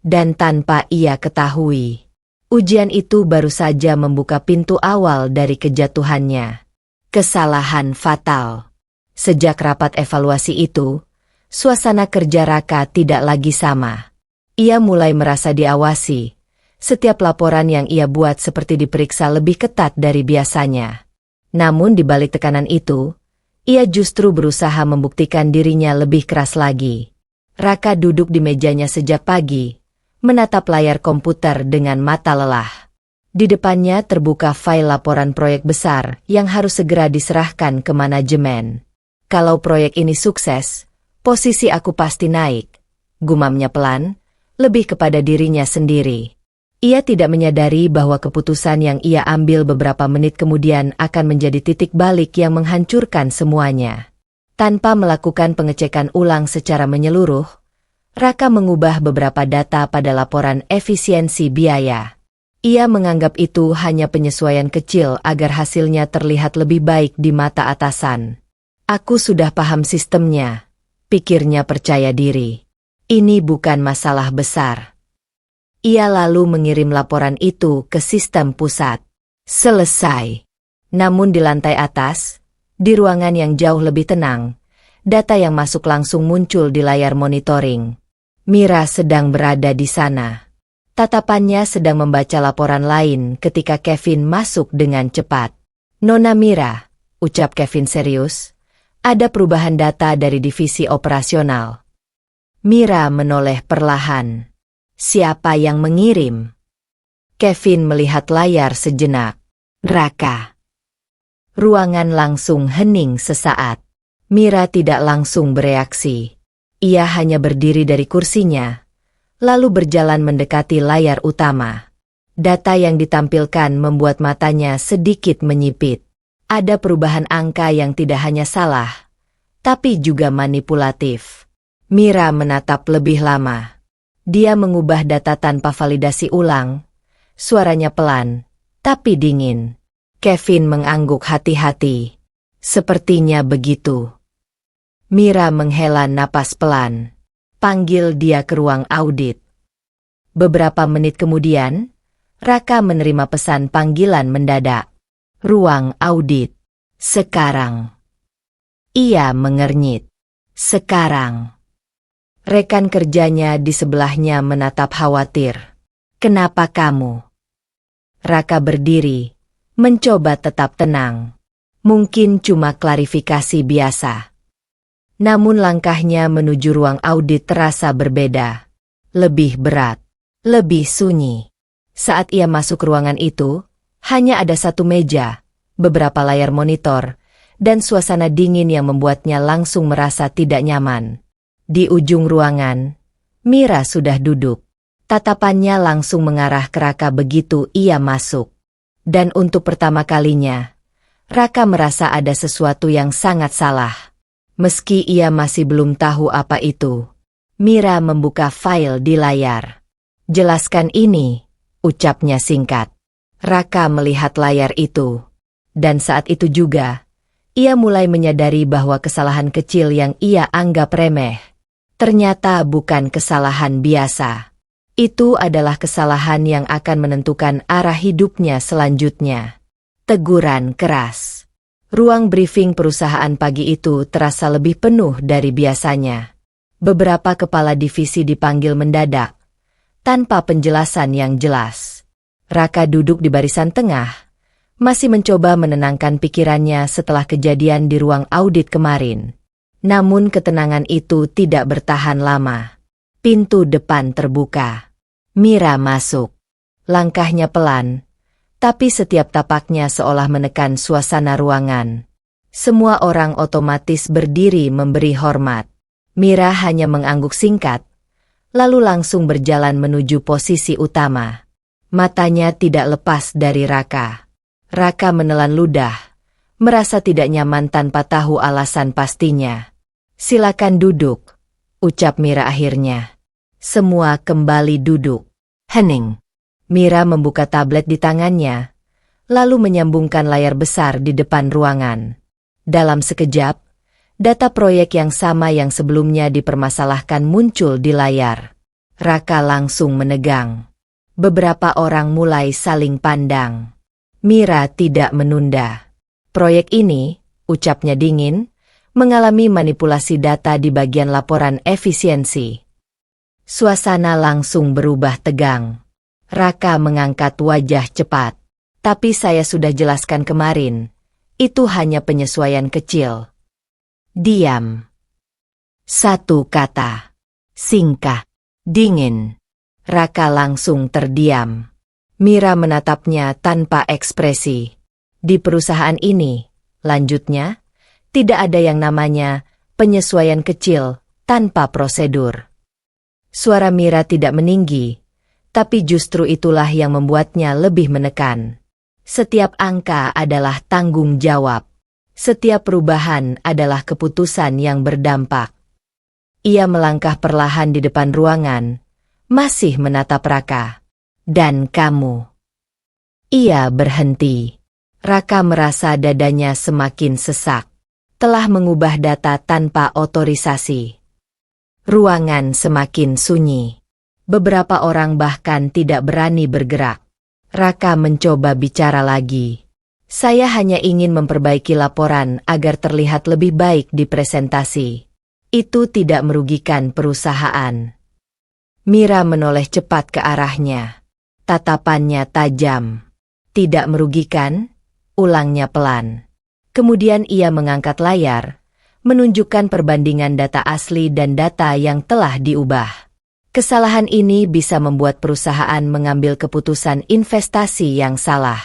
Dan tanpa ia ketahui, ujian itu baru saja membuka pintu awal dari kejatuhannya. Kesalahan fatal. Sejak rapat evaluasi itu, suasana kerja Raka tidak lagi sama. Ia mulai merasa diawasi. Setiap laporan yang ia buat seperti diperiksa lebih ketat dari biasanya. Namun di balik tekanan itu, ia justru berusaha membuktikan dirinya lebih keras lagi. Raka duduk di mejanya sejak pagi, menatap layar komputer dengan mata lelah. Di depannya terbuka file laporan proyek besar yang harus segera diserahkan ke manajemen. Kalau proyek ini sukses, posisi aku pasti naik, gumamnya pelan, lebih kepada dirinya sendiri. Ia tidak menyadari bahwa keputusan yang ia ambil beberapa menit kemudian akan menjadi titik balik yang menghancurkan semuanya. Tanpa melakukan pengecekan ulang secara menyeluruh, Raka mengubah beberapa data pada laporan efisiensi biaya. Ia menganggap itu hanya penyesuaian kecil agar hasilnya terlihat lebih baik di mata atasan. Aku sudah paham sistemnya, pikirnya percaya diri. Ini bukan masalah besar. Ia lalu mengirim laporan itu ke sistem pusat. Selesai. Namun di lantai atas, di ruangan yang jauh lebih tenang, data yang masuk langsung muncul di layar monitoring. Mira sedang berada di sana. Tatapannya sedang membaca laporan lain ketika Kevin masuk dengan cepat. Nona Mira, ucap Kevin serius, ada perubahan data dari divisi operasional. Mira menoleh perlahan. Siapa yang mengirim? Kevin melihat layar sejenak. Raka. Ruangan langsung hening sesaat. Mira tidak langsung bereaksi. Ia hanya berdiri dari kursinya, lalu berjalan mendekati layar utama. Data yang ditampilkan membuat matanya sedikit menyipit. Ada perubahan angka yang tidak hanya salah, tapi juga manipulatif. Mira menatap lebih lama. Dia mengubah data tanpa validasi ulang. Suaranya pelan, tapi dingin. Kevin mengangguk hati-hati. Sepertinya begitu. Mira menghela napas pelan. Panggil dia ke ruang audit. Beberapa menit kemudian, Raka menerima pesan panggilan mendadak. Ruang audit. Sekarang. Ia mengernyit. Sekarang. Rekan kerjanya di sebelahnya menatap khawatir. Kenapa kamu? Raka berdiri, mencoba tetap tenang. Mungkin cuma klarifikasi biasa. Namun langkahnya menuju ruang audit terasa berbeda. Lebih berat. Lebih sunyi. Saat ia masuk ruangan itu, hanya ada satu meja, beberapa layar monitor, dan suasana dingin yang membuatnya langsung merasa tidak nyaman. Di ujung ruangan, Mira sudah duduk. Tatapannya langsung mengarah ke Raka begitu ia masuk. Dan untuk pertama kalinya, Raka merasa ada sesuatu yang sangat salah. Meski ia masih belum tahu apa itu. Mira membuka file di layar. Jelaskan ini, ucapnya singkat. Raka melihat layar itu. Dan saat itu juga, ia mulai menyadari bahwa kesalahan kecil yang ia anggap remeh ternyata bukan kesalahan biasa. Itu adalah kesalahan yang akan menentukan arah hidupnya selanjutnya. Teguran keras. Ruang briefing perusahaan pagi itu terasa lebih penuh dari biasanya. Beberapa kepala divisi dipanggil mendadak, tanpa penjelasan yang jelas. Raka duduk di barisan tengah, masih mencoba menenangkan pikirannya setelah kejadian di ruang audit kemarin. Namun ketenangan itu tidak bertahan lama. Pintu depan terbuka. Mira masuk. Langkahnya pelan, tapi setiap tapaknya seolah menekan suasana ruangan. Semua orang otomatis berdiri memberi hormat. Mira hanya mengangguk singkat, lalu langsung berjalan menuju posisi utama. Matanya tidak lepas dari Raka. Raka menelan ludah, merasa tidak nyaman tanpa tahu alasan pastinya. "Silakan duduk," ucap Mira akhirnya. Semua kembali duduk. Hening. Mira membuka tablet di tangannya, lalu menyambungkan layar besar di depan ruangan. Dalam sekejap, data proyek yang sama yang sebelumnya dipermasalahkan muncul di layar. Raka langsung menegang. Beberapa orang mulai saling pandang. Mira tidak menunda. "Proyek ini," ucapnya dingin, "mengalami manipulasi data di bagian laporan efisiensi." Suasana langsung berubah tegang. Raka mengangkat wajah cepat. "Tapi saya sudah jelaskan kemarin, itu hanya penyesuaian kecil." Diam. Satu kata. Singkat. Dingin. Raka langsung terdiam. Mira menatapnya tanpa ekspresi. "Di perusahaan ini," lanjutnya, "tidak ada yang namanya penyesuaian kecil tanpa prosedur." Suara Mira tidak meninggi, tapi justru itulah yang membuatnya lebih menekan. Setiap angka adalah tanggung jawab. Setiap perubahan adalah keputusan yang berdampak. Ia melangkah perlahan di depan ruangan, masih menatap Raka. "Dan kamu?" Ia berhenti. Raka merasa dadanya semakin sesak. Telah mengubah data tanpa otorisasi. Ruangan semakin sunyi. Beberapa orang bahkan tidak berani bergerak. Raka mencoba bicara lagi. "Saya hanya ingin memperbaiki laporan agar terlihat lebih baik di presentasi. Itu tidak merugikan perusahaan." Mira menoleh cepat ke arahnya. Tatapannya tajam. "Tidak merugikan?" ulangnya pelan. Kemudian ia mengangkat layar, menunjukkan perbandingan data asli dan data yang telah diubah. Kesalahan ini bisa membuat perusahaan mengambil keputusan investasi yang salah.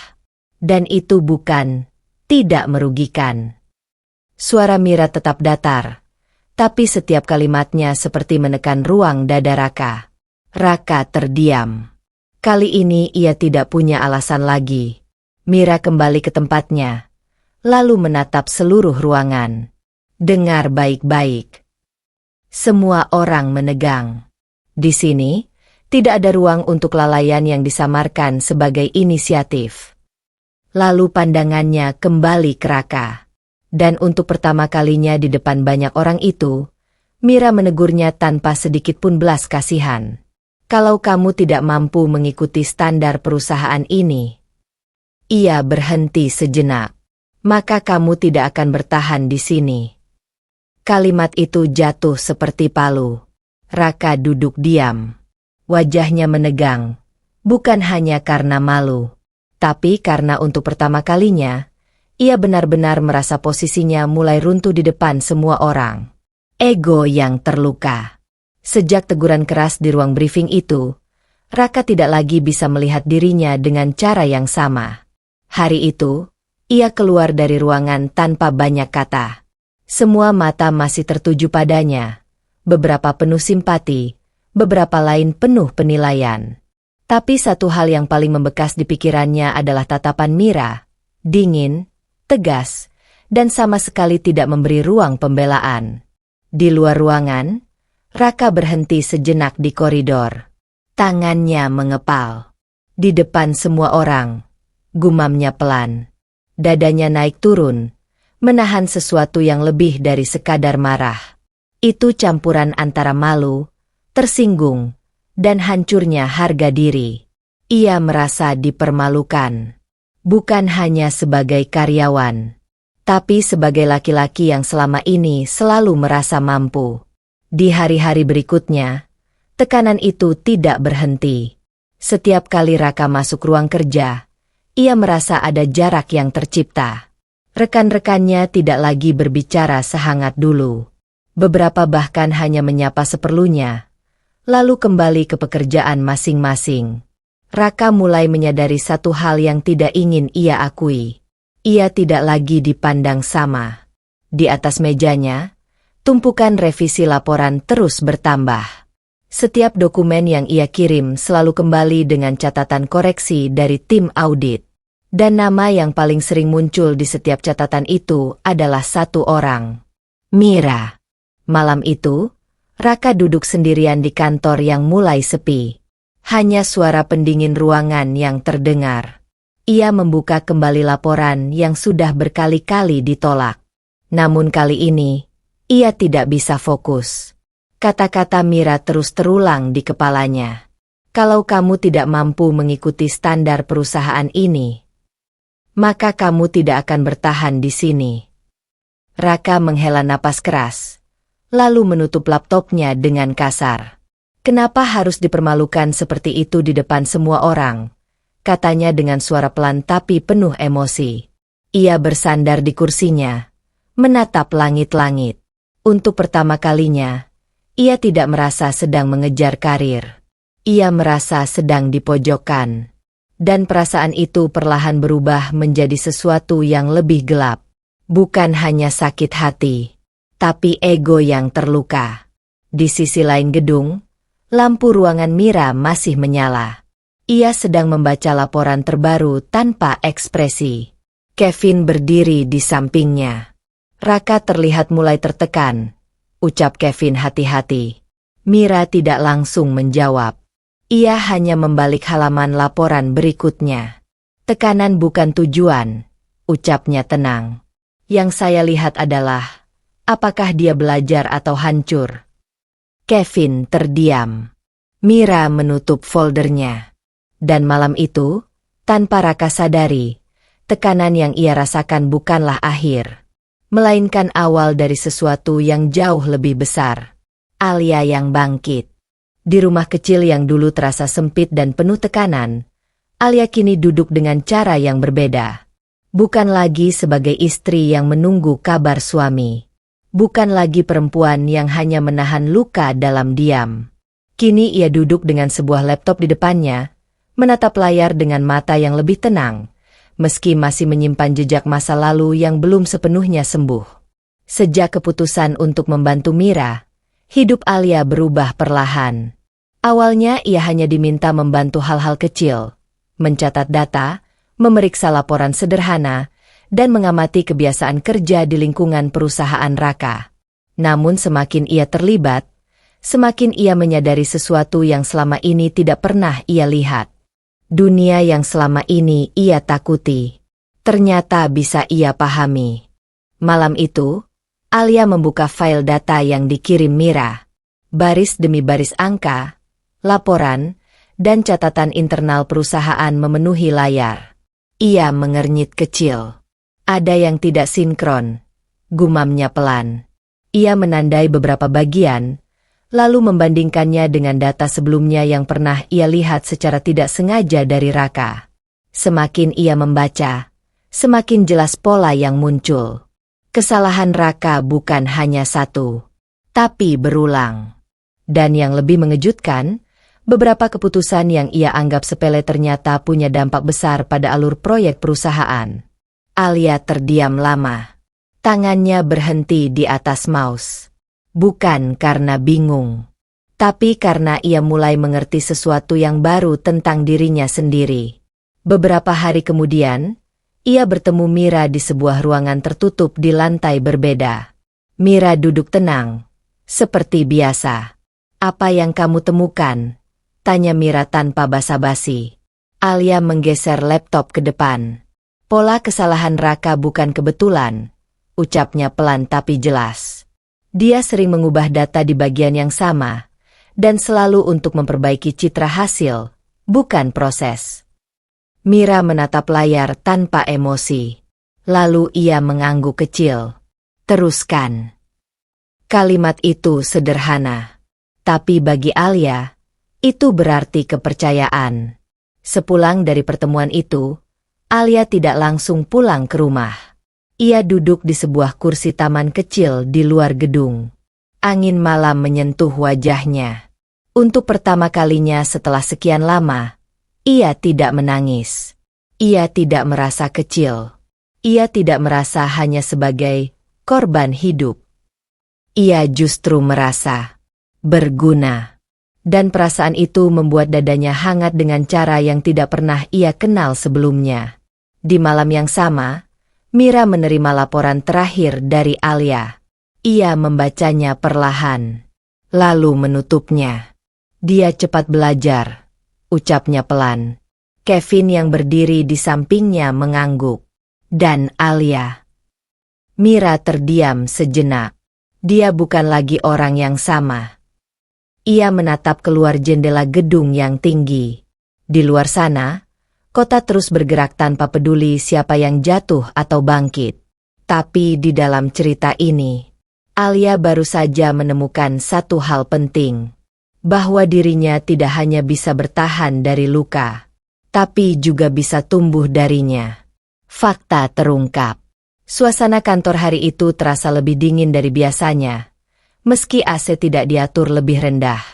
Dan itu bukan tidak merugikan. Suara Mira tetap datar, tapi setiap kalimatnya seperti menekan ruang dada Raka. Raka terdiam. Kali ini ia tidak punya alasan lagi. Mira kembali ke tempatnya, lalu menatap seluruh ruangan. "Dengar baik-baik." Semua orang menegang. Di sini, tidak ada ruang untuk kelalaian yang disamarkan sebagai inisiatif. Lalu pandangannya kembali ke Raka. Dan untuk pertama kalinya di depan banyak orang itu, Mira menegurnya tanpa sedikit pun belas kasihan. "Kalau kamu tidak mampu mengikuti standar perusahaan ini," ia berhenti sejenak, "maka kamu tidak akan bertahan di sini." Kalimat itu jatuh seperti palu. Raka duduk diam. Wajahnya menegang, bukan hanya karena malu, tapi karena untuk pertama kalinya, ia benar-benar merasa posisinya mulai runtuh di depan semua orang. Ego yang terluka. Sejak teguran keras di ruang briefing itu, Raka tidak lagi bisa melihat dirinya dengan cara yang sama. Hari itu, ia keluar dari ruangan tanpa banyak kata. Semua mata masih tertuju padanya. Beberapa penuh simpati, beberapa lain penuh penilaian. Tapi satu hal yang paling membekas di pikirannya adalah tatapan Mira. Dingin, tegas, dan sama sekali tidak memberi ruang pembelaan. Di luar ruangan, Raka berhenti sejenak di koridor. Tangannya mengepal. Di depan semua orang, gumamnya pelan. Dadanya naik turun, menahan sesuatu yang lebih dari sekadar marah. Itu campuran antara malu, tersinggung, dan hancurnya harga diri. Ia merasa dipermalukan. Bukan hanya sebagai karyawan, tapi sebagai laki-laki yang selama ini selalu merasa mampu. Di hari-hari berikutnya, tekanan itu tidak berhenti. Setiap kali Raka masuk ruang kerja, ia merasa ada jarak yang tercipta. Rekan-rekannya tidak lagi berbicara sehangat dulu. Beberapa bahkan hanya menyapa seperlunya, lalu kembali ke pekerjaan masing-masing. Raka mulai menyadari satu hal yang tidak ingin ia akui. Ia tidak lagi dipandang sama. Di atas mejanya, tumpukan revisi laporan terus bertambah. Setiap dokumen yang ia kirim selalu kembali dengan catatan koreksi dari tim audit. Dan nama yang paling sering muncul di setiap catatan itu adalah satu orang. Mira. Malam itu, Raka duduk sendirian di kantor yang mulai sepi. Hanya suara pendingin ruangan yang terdengar. Ia membuka kembali laporan yang sudah berkali-kali ditolak. Namun kali ini, ia tidak bisa fokus. Kata-kata Mira terus terulang di kepalanya. Kalau kamu tidak mampu mengikuti standar perusahaan ini, maka kamu tidak akan bertahan di sini. Raka menghela napas keras, lalu menutup laptopnya dengan kasar. Kenapa harus dipermalukan seperti itu di depan semua orang? Katanya dengan suara pelan tapi penuh emosi. Ia bersandar di kursinya, menatap langit-langit. Untuk pertama kalinya, ia tidak merasa sedang mengejar karir. Ia merasa sedang dipojokkan. Dan perasaan itu perlahan berubah menjadi sesuatu yang lebih gelap. Bukan hanya sakit hati, tapi ego yang terluka. Di sisi lain gedung, lampu ruangan Mira masih menyala. Ia sedang membaca laporan terbaru tanpa ekspresi. Kevin berdiri di sampingnya. Raka terlihat mulai tertekan. Ucap Kevin hati-hati. Mira tidak langsung menjawab. Ia hanya membalik halaman laporan berikutnya. Tekanan bukan tujuan, ucapnya tenang. Yang saya lihat adalah, apakah dia belajar atau hancur? Kevin terdiam. Mira menutup foldernya. Dan malam itu, tanpa Raka sadari, tekanan yang ia rasakan bukanlah akhir, melainkan awal dari sesuatu yang jauh lebih besar. Alia yang bangkit. Di rumah kecil yang dulu terasa sempit dan penuh tekanan, Alia kini duduk dengan cara yang berbeda. Bukan lagi sebagai istri yang menunggu kabar suami. Bukan lagi perempuan yang hanya menahan luka dalam diam. Kini ia duduk dengan sebuah laptop di depannya, menatap layar dengan mata yang lebih tenang, meski masih menyimpan jejak masa lalu yang belum sepenuhnya sembuh. Sejak keputusan untuk membantu Mira, hidup Alia berubah perlahan. Awalnya ia hanya diminta membantu hal-hal kecil, mencatat data, memeriksa laporan sederhana, dan mengamati kebiasaan kerja di lingkungan perusahaan Raka. Namun semakin ia terlibat, semakin ia menyadari sesuatu yang selama ini tidak pernah ia lihat. Dunia yang selama ini ia takuti, ternyata bisa ia pahami. Malam itu, Alia membuka file data yang dikirim Mira. Baris demi baris angka, laporan, dan catatan internal perusahaan memenuhi layar. Ia mengernyit kecil. Ada yang tidak sinkron, gumamnya pelan. Ia menandai beberapa bagian, lalu membandingkannya dengan data sebelumnya yang pernah ia lihat secara tidak sengaja dari Raka. Semakin ia membaca, semakin jelas pola yang muncul. Kesalahan Raka bukan hanya satu, tapi berulang. Dan yang lebih mengejutkan, beberapa keputusan yang ia anggap sepele ternyata punya dampak besar pada alur proyek perusahaan. Alia terdiam lama. Tangannya berhenti di atas mouse. Bukan karena bingung, tapi karena ia mulai mengerti sesuatu yang baru tentang dirinya sendiri. Beberapa hari kemudian, ia bertemu Mira di sebuah ruangan tertutup di lantai berbeda. Mira duduk tenang, seperti biasa. Apa yang kamu temukan? Tanya Mira tanpa basa-basi. Alia menggeser laptop ke depan. Pola kesalahan Raka bukan kebetulan, ucapnya pelan tapi jelas. Dia sering mengubah data di bagian yang sama, dan selalu untuk memperbaiki citra hasil, bukan proses. Mira menatap layar tanpa emosi. Lalu ia mengangguk kecil. Teruskan. Kalimat itu sederhana. Tapi bagi Alia, itu berarti kepercayaan. Sepulang dari pertemuan itu, Alia tidak langsung pulang ke rumah. Ia duduk di sebuah kursi taman kecil di luar gedung. Angin malam menyentuh wajahnya. Untuk pertama kalinya setelah sekian lama, ia tidak menangis. Ia tidak merasa kecil. Ia tidak merasa hanya sebagai korban hidup. Ia justru merasa berguna. Dan perasaan itu membuat dadanya hangat dengan cara yang tidak pernah ia kenal sebelumnya. Di malam yang sama, Mira menerima laporan terakhir dari Alia. Ia membacanya perlahan, lalu menutupnya. Dia cepat belajar, ucapnya pelan. Kevin yang berdiri di sampingnya mengangguk. Dan Alia. Mira terdiam sejenak. Dia bukan lagi orang yang sama. Ia menatap keluar jendela gedung yang tinggi. Di luar sana, kota terus bergerak tanpa peduli siapa yang jatuh atau bangkit. Tapi di dalam cerita ini, Alia baru saja menemukan satu hal penting. Bahwa dirinya tidak hanya bisa bertahan dari luka, tapi juga bisa tumbuh darinya. Fakta terungkap. Suasana kantor hari itu terasa lebih dingin dari biasanya. Meski AC tidak diatur lebih rendah.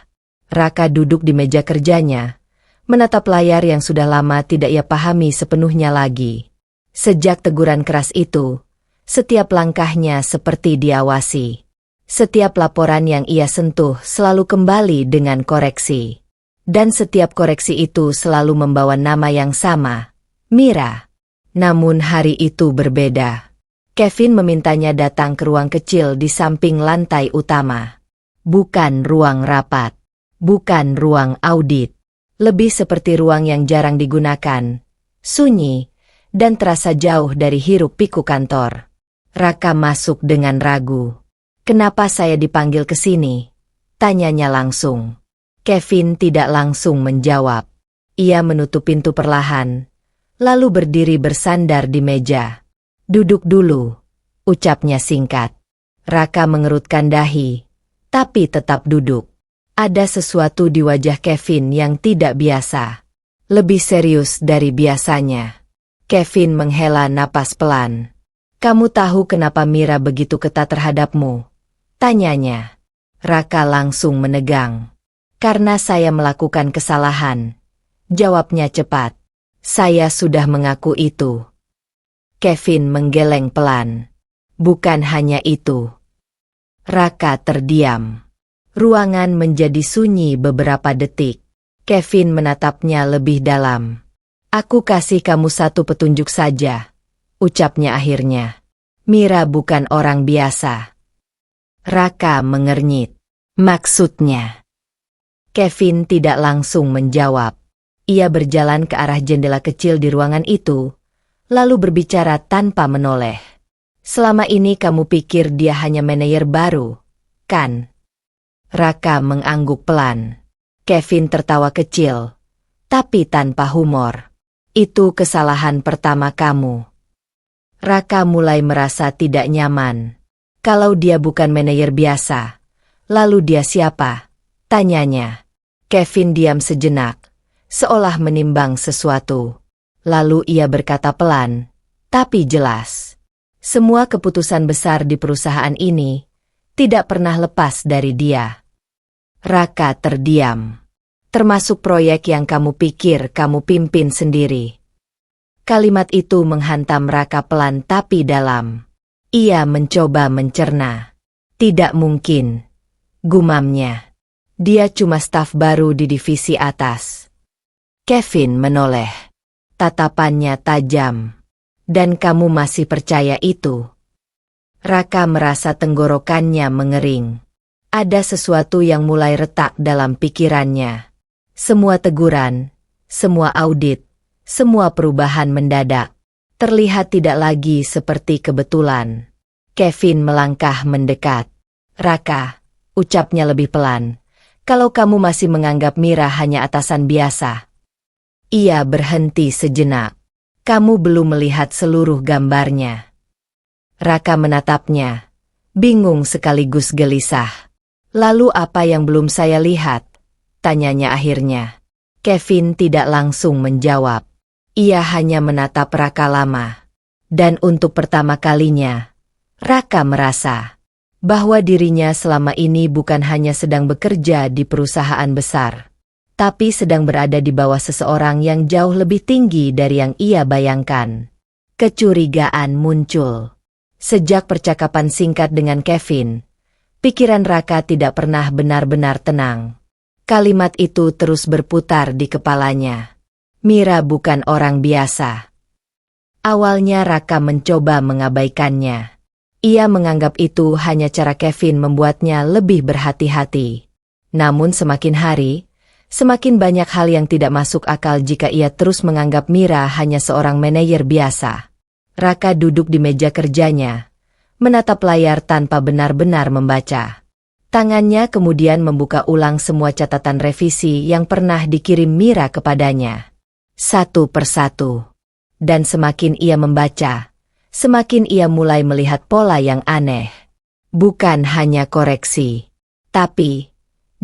Raka duduk di meja kerjanya, menatap layar yang sudah lama tidak ia pahami sepenuhnya lagi. Sejak teguran keras itu, setiap langkahnya seperti diawasi. Setiap laporan yang ia sentuh selalu kembali dengan koreksi. Dan setiap koreksi itu selalu membawa nama yang sama, Mira. Namun hari itu berbeda. Kevin memintanya datang ke ruang kecil di samping lantai utama. Bukan ruang rapat. Bukan ruang audit. Lebih seperti ruang yang jarang digunakan. Sunyi, dan terasa jauh dari hiruk-pikuk kantor. Raka masuk dengan ragu. Kenapa saya dipanggil ke sini? Tanyanya langsung. Kevin tidak langsung menjawab. Ia menutup pintu perlahan, lalu berdiri bersandar di meja. Duduk dulu, ucapnya singkat. Raka mengerutkan dahi, tapi tetap duduk. Ada sesuatu di wajah Kevin yang tidak biasa. Lebih serius dari biasanya. Kevin menghela napas pelan. Kamu tahu kenapa Mira begitu ketat terhadapmu? Tanyanya. Raka langsung menegang. Karena saya melakukan kesalahan. Jawabnya cepat. Saya sudah mengaku itu. Kevin menggeleng pelan. Bukan hanya itu. Raka terdiam. Ruangan menjadi sunyi beberapa detik. Kevin menatapnya lebih dalam. Aku kasih kamu satu petunjuk saja. Ucapnya akhirnya. Mira bukan orang biasa. Raka mengernyit. Maksudnya? Kevin tidak langsung menjawab. Ia berjalan ke arah jendela kecil di ruangan itu, lalu berbicara tanpa menoleh. Selama ini kamu pikir dia hanya manajer baru, kan? Raka mengangguk pelan. Kevin tertawa kecil, tapi tanpa humor. Itu kesalahan pertama kamu. Raka mulai merasa tidak nyaman. Kalau dia bukan manajer biasa, lalu dia siapa? Tanyanya. Kevin diam sejenak, seolah menimbang sesuatu. Lalu ia berkata pelan, tapi jelas. Semua keputusan besar di perusahaan ini tidak pernah lepas dari dia. Raka terdiam. Termasuk proyek yang kamu pikir kamu pimpin sendiri. Kalimat itu menghantam Raka pelan tapi dalam. Ia mencoba mencerna. Tidak mungkin. Gumamnya. Dia cuma staf baru di divisi atas. Kevin menoleh. Tatapannya tajam. Dan kamu masih percaya itu? Raka merasa tenggorokannya mengering. Ada sesuatu yang mulai retak dalam pikirannya. Semua teguran, semua audit, Semua perubahan mendadak. Terlihat tidak lagi seperti kebetulan. Kevin melangkah mendekat. "Raka," ucapnya lebih pelan, "kalau kamu masih menganggap Mira hanya atasan biasa." Ia berhenti sejenak. "Kamu belum melihat seluruh gambarnya." Raka menatapnya, bingung sekaligus gelisah. "Lalu apa yang belum saya lihat?" tanyanya akhirnya. Kevin tidak langsung menjawab. Ia hanya menatap Raka lama. Dan untuk pertama kalinya, Raka merasa bahwa dirinya selama ini bukan hanya sedang bekerja di perusahaan besar, tapi sedang berada di bawah seseorang yang jauh lebih tinggi dari yang ia bayangkan. Kecurigaan muncul. Sejak percakapan singkat dengan Kevin, pikiran Raka tidak pernah benar-benar tenang. Kalimat itu terus berputar di kepalanya. Mira bukan orang biasa. Awalnya Raka mencoba mengabaikannya. Ia menganggap itu hanya cara Kevin membuatnya lebih berhati-hati. Namun semakin hari, semakin banyak hal yang tidak masuk akal jika ia terus menganggap Mira hanya seorang manajer biasa. Raka duduk di meja kerjanya, menatap layar tanpa benar-benar membaca. Tangannya kemudian membuka ulang semua catatan revisi yang pernah dikirim Mira kepadanya. Satu persatu. Dan semakin ia membaca, semakin ia mulai melihat pola yang aneh. Bukan hanya koreksi, tapi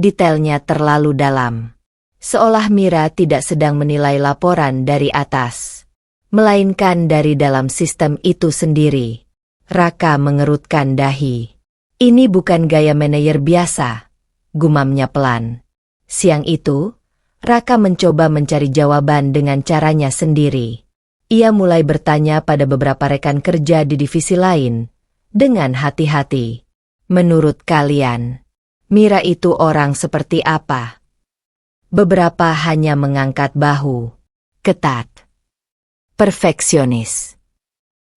detailnya terlalu dalam. Seolah Mira tidak sedang menilai laporan dari atas, melainkan dari dalam sistem itu sendiri. Raka mengerutkan dahi. "Ini bukan gaya manajer biasa," gumamnya pelan. Siang itu, Raka mencoba mencari jawaban dengan caranya sendiri. Ia mulai bertanya pada beberapa rekan kerja di divisi lain, dengan hati-hati. "Menurut kalian, Mira itu orang seperti apa?" Beberapa hanya mengangkat bahu. "Ketat. Perfeksionis.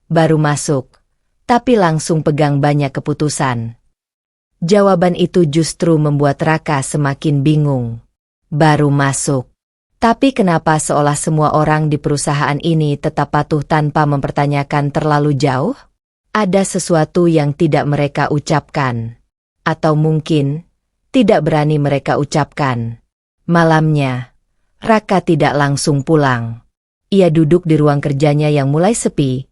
Baru masuk, tapi langsung pegang banyak keputusan." Jawaban itu justru membuat Raka semakin bingung. Baru masuk. Tapi kenapa seolah semua orang di perusahaan ini tetap patuh tanpa mempertanyakan terlalu jauh? Ada sesuatu yang tidak mereka ucapkan. Atau mungkin, tidak berani mereka ucapkan. Malamnya, Raka tidak langsung pulang. Ia duduk di ruang kerjanya yang mulai sepi,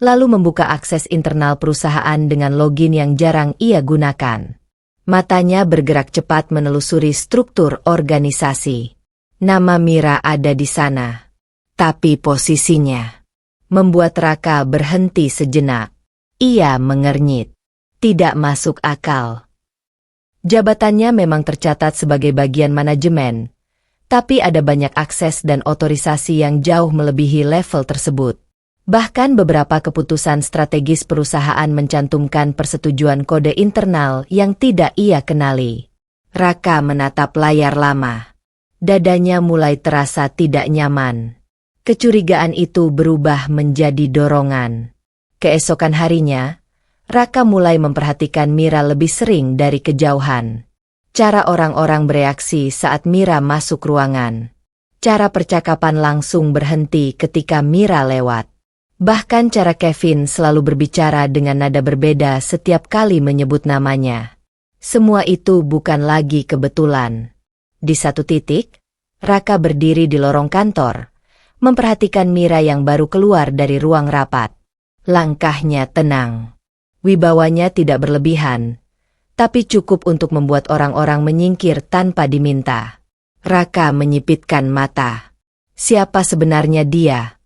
lalu membuka akses internal perusahaan dengan login yang jarang ia gunakan. Matanya bergerak cepat menelusuri struktur organisasi. Nama Mira ada di sana. Tapi posisinya membuat Raka berhenti sejenak. Ia mengernyit. Tidak masuk akal. Jabatannya memang tercatat sebagai bagian manajemen, tapi ada banyak akses dan otorisasi yang jauh melebihi level tersebut. Bahkan beberapa keputusan strategis perusahaan mencantumkan persetujuan kode internal yang tidak ia kenali. Raka menatap layar lama. Dadanya mulai terasa tidak nyaman. Kecurigaan itu berubah menjadi dorongan. Keesokan harinya, Raka mulai memperhatikan Mira lebih sering dari kejauhan. Cara orang-orang bereaksi saat Mira masuk ruangan. Cara percakapan langsung berhenti ketika Mira lewat. Bahkan cara Kevin selalu berbicara dengan nada berbeda setiap kali menyebut namanya. Semua itu bukan lagi kebetulan. Di satu titik, Raka berdiri di lorong kantor, memperhatikan Mira yang baru keluar dari ruang rapat. Langkahnya tenang. Wibawanya tidak berlebihan, tapi cukup untuk membuat orang-orang menyingkir tanpa diminta. Raka menyipitkan mata. Siapa sebenarnya dia?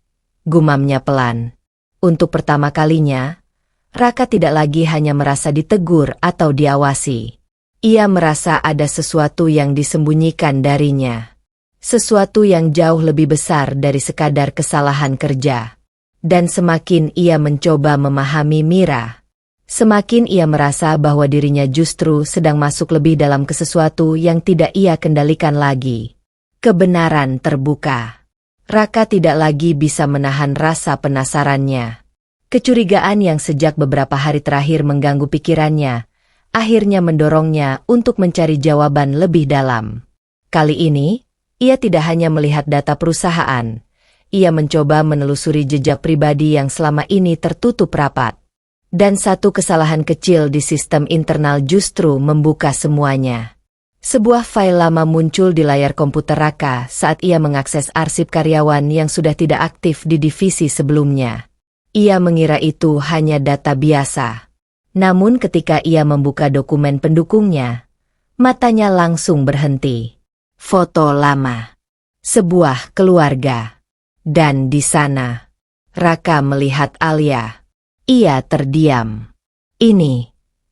Gumamnya pelan. Untuk pertama kalinya, Raka tidak lagi hanya merasa ditegur atau diawasi. Ia merasa ada sesuatu yang disembunyikan darinya. Sesuatu yang jauh lebih besar dari sekadar kesalahan kerja. Dan semakin ia mencoba memahami Mira, semakin ia merasa bahwa dirinya justru sedang masuk lebih dalam ke sesuatu yang tidak ia kendalikan lagi. Kebenaran terbuka. Raka tidak lagi bisa menahan rasa penasarannya. Kecurigaan yang sejak beberapa hari terakhir mengganggu pikirannya, akhirnya mendorongnya untuk mencari jawaban lebih dalam. Kali ini, ia tidak hanya melihat data perusahaan, ia mencoba menelusuri jejak pribadi yang selama ini tertutup rapat. Dan satu kesalahan kecil di sistem internal justru membuka semuanya. Sebuah file lama muncul di layar komputer Raka saat ia mengakses arsip karyawan yang sudah tidak aktif di divisi sebelumnya. Ia mengira itu hanya data biasa. Namun ketika ia membuka dokumen pendukungnya, matanya langsung berhenti. Foto lama. Sebuah keluarga. Dan di sana, Raka melihat Alia. Ia terdiam. Ini,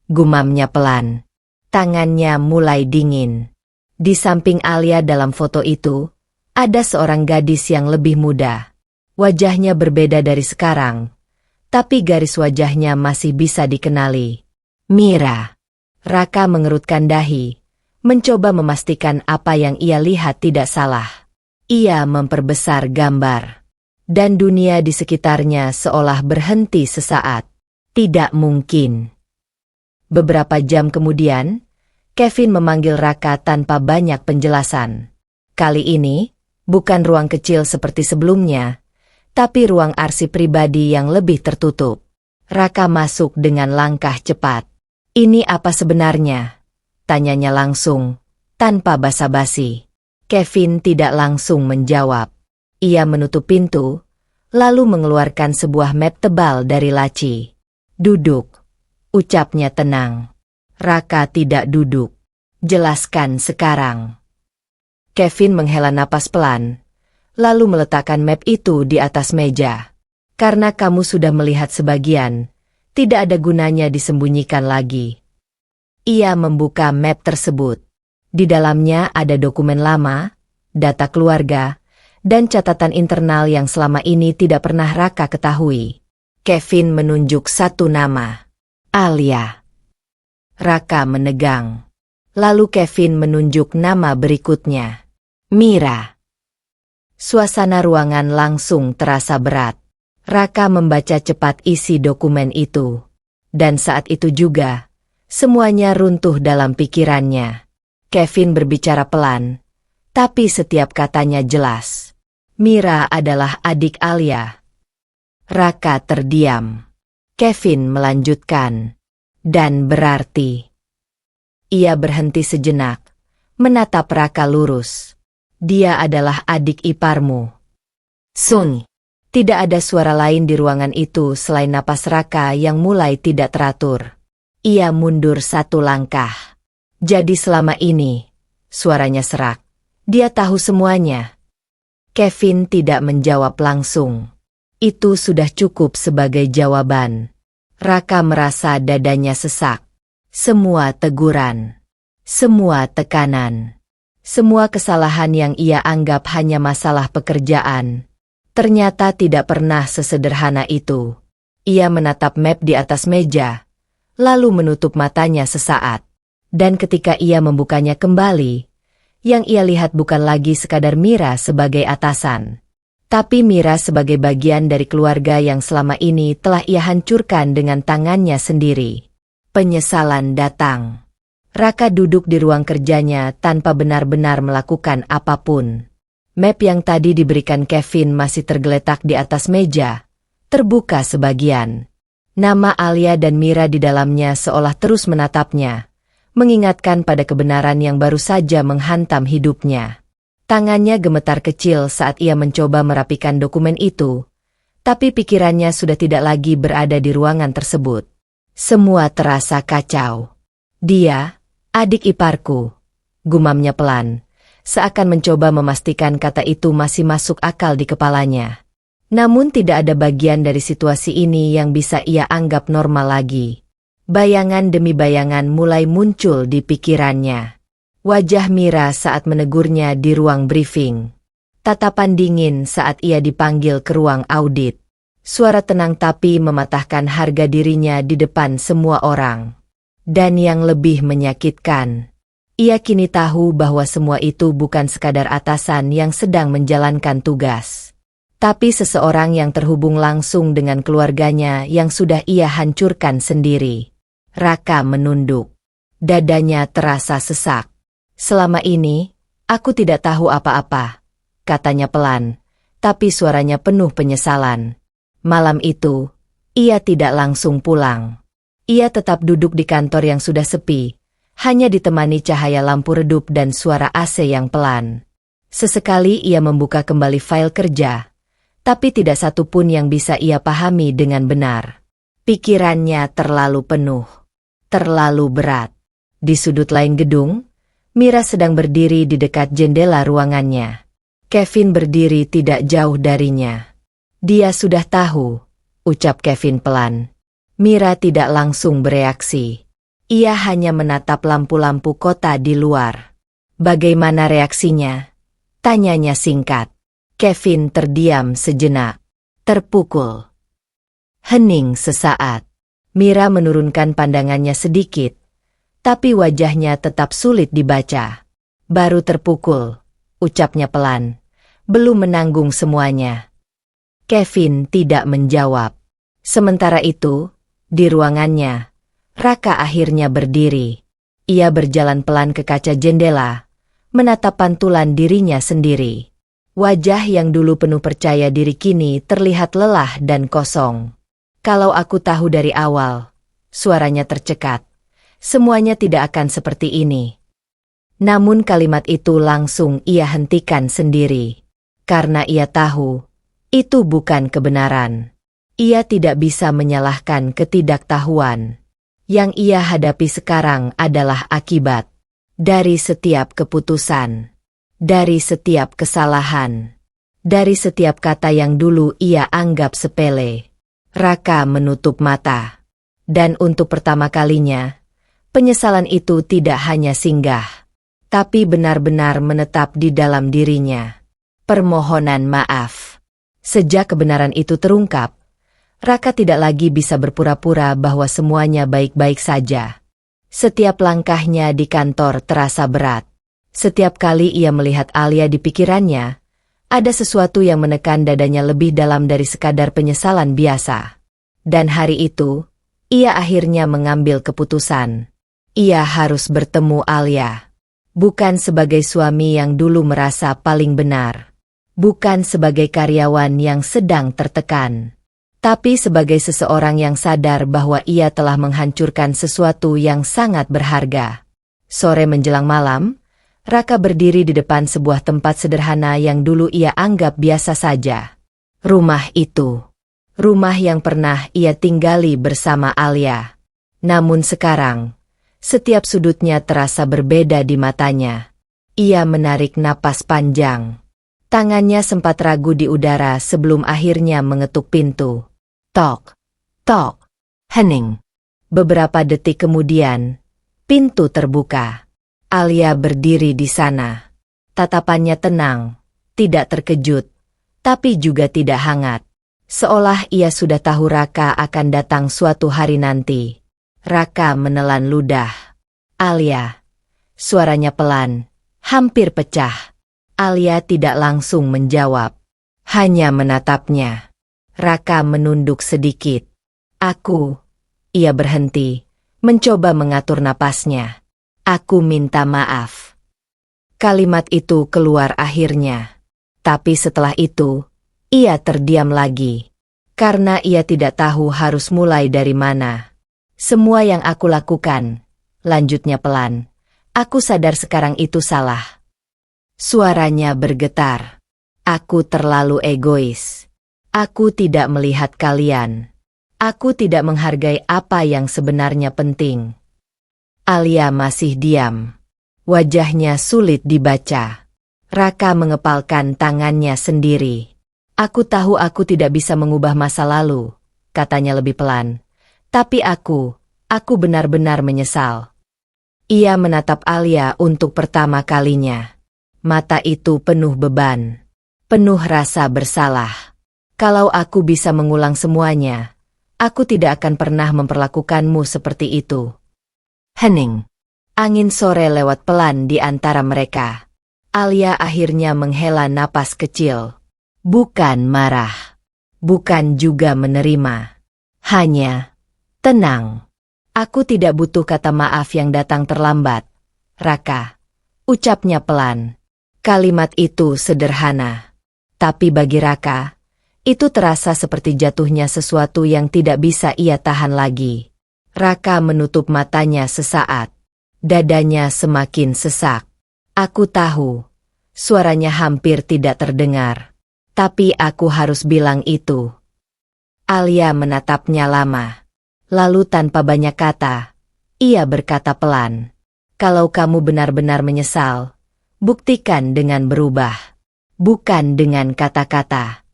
gumamnya pelan. Tangannya mulai dingin. Di samping Alia dalam foto itu, ada seorang gadis yang lebih muda. Wajahnya berbeda dari sekarang, tapi garis wajahnya masih bisa dikenali. Mira. Raka mengerutkan dahi, mencoba memastikan apa yang ia lihat tidak salah. Ia memperbesar gambar. Dan dunia di sekitarnya seolah berhenti sesaat. Tidak mungkin. Beberapa jam kemudian, Kevin memanggil Raka tanpa banyak penjelasan. Kali ini, bukan ruang kecil seperti sebelumnya, tapi ruang arsip pribadi yang lebih tertutup. Raka masuk dengan langkah cepat. Ini apa sebenarnya? Tanyanya langsung, tanpa basa-basi. Kevin tidak langsung menjawab. Ia menutup pintu, lalu mengeluarkan sebuah map tebal dari laci. Duduk, ucapnya tenang. Raka tidak duduk. Jelaskan sekarang. Kevin menghela napas pelan, lalu meletakkan map itu di atas meja. Karena kamu sudah melihat sebagian, tidak ada gunanya disembunyikan lagi. Ia membuka map tersebut. Di dalamnya ada dokumen lama, data keluarga, dan catatan internal yang selama ini tidak pernah Raka ketahui. Kevin menunjuk satu nama. Alia. Raka menegang. Lalu Kevin menunjuk nama berikutnya. Mira. Suasana ruangan langsung terasa berat. Raka membaca cepat isi dokumen itu. Dan saat itu juga, semuanya runtuh dalam pikirannya. Kevin berbicara pelan, tapi setiap katanya jelas. Mira adalah adik Alia. Raka terdiam. Kevin melanjutkan. Dan berarti. Ia berhenti sejenak, menatap Raka lurus. Dia adalah adik iparmu. Sun. Tidak ada suara lain di ruangan itu selain napas Raka yang mulai tidak teratur. Ia mundur satu langkah. Jadi selama ini, suaranya serak. Dia tahu semuanya. Kevin tidak menjawab langsung. Itu sudah cukup sebagai jawaban. Raka merasa dadanya sesak. Semua teguran. Semua tekanan. Semua kesalahan yang ia anggap hanya masalah pekerjaan. Ternyata tidak pernah sesederhana itu. Ia menatap map di atas meja, lalu menutup matanya sesaat. Dan ketika ia membukanya kembali, yang ia lihat bukan lagi sekadar Mira sebagai atasan, tapi Mira sebagai bagian dari keluarga yang selama ini telah ia hancurkan dengan tangannya sendiri. Penyesalan datang. Raka duduk di ruang kerjanya tanpa benar-benar melakukan apapun. Map yang tadi diberikan Kevin masih tergeletak di atas meja, terbuka sebagian. Nama Alia dan Mira di dalamnya seolah terus menatapnya, mengingatkan pada kebenaran yang baru saja menghantam hidupnya. Tangannya gemetar kecil saat ia mencoba merapikan dokumen itu, tapi pikirannya sudah tidak lagi berada di ruangan tersebut. Semua terasa kacau. Dia, adik iparku, gumamnya pelan, seakan mencoba memastikan kata itu masih masuk akal di kepalanya. Namun tidak ada bagian dari situasi ini yang bisa ia anggap normal lagi. Bayangan demi bayangan mulai muncul di pikirannya. Wajah Mira saat menegurnya di ruang briefing. Tatapan dingin saat ia dipanggil ke ruang audit. Suara tenang tapi mematahkan harga dirinya di depan semua orang. Dan yang lebih menyakitkan, ia kini tahu bahwa semua itu bukan sekadar atasan yang sedang menjalankan tugas, tapi seseorang yang terhubung langsung dengan keluarganya yang sudah ia hancurkan sendiri. Raka menunduk. Dadanya terasa sesak. Selama ini, aku tidak tahu apa-apa, katanya pelan, tapi suaranya penuh penyesalan. Malam itu, ia tidak langsung pulang. Ia tetap duduk di kantor yang sudah sepi, hanya ditemani cahaya lampu redup dan suara AC yang pelan. Sesekali ia membuka kembali file kerja, tapi tidak satu pun yang bisa ia pahami dengan benar. Pikirannya terlalu penuh, terlalu berat. Di sudut lain gedung, Mira sedang berdiri di dekat jendela ruangannya. Kevin berdiri tidak jauh darinya. Dia sudah tahu, ucap Kevin pelan. Mira tidak langsung bereaksi. Ia hanya menatap lampu-lampu kota di luar. Bagaimana reaksinya? Tanyanya singkat. Kevin terdiam sejenak. Terpukul. Hening sesaat. Mira menurunkan pandangannya sedikit, tapi wajahnya tetap sulit dibaca. Baru terpukul, ucapnya pelan. Belum menanggung semuanya. Kevin tidak menjawab. Sementara itu, di ruangannya, Raka akhirnya berdiri. Ia berjalan pelan ke kaca jendela, menatap pantulan dirinya sendiri. Wajah yang dulu penuh percaya diri kini terlihat lelah dan kosong. Kalau aku tahu dari awal, suaranya tercekat. Semuanya tidak akan seperti ini. Namun kalimat itu langsung ia hentikan sendiri. Karena ia tahu, itu bukan kebenaran. Ia tidak bisa menyalahkan ketidaktahuan. Yang ia hadapi sekarang adalah akibat dari setiap keputusan, dari setiap kesalahan, dari setiap kata yang dulu ia anggap sepele. Raka menutup mata. Dan untuk pertama kalinya, penyesalan itu tidak hanya singgah, tapi benar-benar menetap di dalam dirinya. Permohonan maaf. Sejak kebenaran itu terungkap, Raka tidak lagi bisa berpura-pura bahwa semuanya baik-baik saja. Setiap langkahnya di kantor terasa berat. Setiap kali ia melihat Alia di pikirannya, ada sesuatu yang menekan dadanya lebih dalam dari sekadar penyesalan biasa. Dan hari itu, ia akhirnya mengambil keputusan. Ia harus bertemu Alia. Bukan sebagai suami yang dulu merasa paling benar. Bukan sebagai karyawan yang sedang tertekan. Tapi sebagai seseorang yang sadar bahwa ia telah menghancurkan sesuatu yang sangat berharga. Sore menjelang malam, Raka berdiri di depan sebuah tempat sederhana yang dulu ia anggap biasa saja. Rumah itu. Rumah yang pernah ia tinggali bersama Alia. Namun sekarang, setiap sudutnya terasa berbeda di matanya. Ia menarik napas panjang. Tangannya sempat ragu di udara sebelum akhirnya mengetuk pintu. Tok, tok, hening. Beberapa detik kemudian, pintu terbuka. Alia berdiri di sana. Tatapannya tenang, tidak terkejut, tapi juga tidak hangat. Seolah ia sudah tahu Raka akan datang suatu hari nanti. Raka menelan ludah. Alia. Suaranya pelan, hampir pecah. Alia tidak langsung menjawab. Hanya menatapnya. Raka menunduk sedikit. Aku. Ia berhenti, mencoba mengatur napasnya. Aku minta maaf. Kalimat itu keluar akhirnya. Tapi setelah itu, ia terdiam lagi. Karena ia tidak tahu harus mulai dari mana. Semua yang aku lakukan, lanjutnya pelan. Aku sadar sekarang itu salah. Suaranya bergetar. Aku terlalu egois. Aku tidak melihat kalian. Aku tidak menghargai apa yang sebenarnya penting. Alia masih diam. Wajahnya sulit dibaca. Raka mengepalkan tangannya sendiri. Aku tahu aku tidak bisa mengubah masa lalu, katanya lebih pelan. Tapi aku benar-benar menyesal. Ia menatap Alia untuk pertama kalinya. Mata itu penuh beban, penuh rasa bersalah. Kalau aku bisa mengulang semuanya, aku tidak akan pernah memperlakukanmu seperti itu. Hening. Angin sore lewat pelan di antara mereka. Alia akhirnya menghela napas kecil. Bukan marah. Bukan juga menerima. Hanya tenang. Aku tidak butuh kata maaf yang datang terlambat. Raka. Ucapnya pelan. Kalimat itu sederhana. Tapi bagi Raka, itu terasa seperti jatuhnya sesuatu yang tidak bisa ia tahan lagi. Raka menutup matanya sesaat. Dadanya semakin sesak. Aku tahu, suaranya hampir tidak terdengar. Tapi aku harus bilang itu. Alia menatapnya lama. Lalu tanpa banyak kata, ia berkata pelan. Kalau kamu benar-benar menyesal, buktikan dengan berubah. Bukan dengan kata-kata.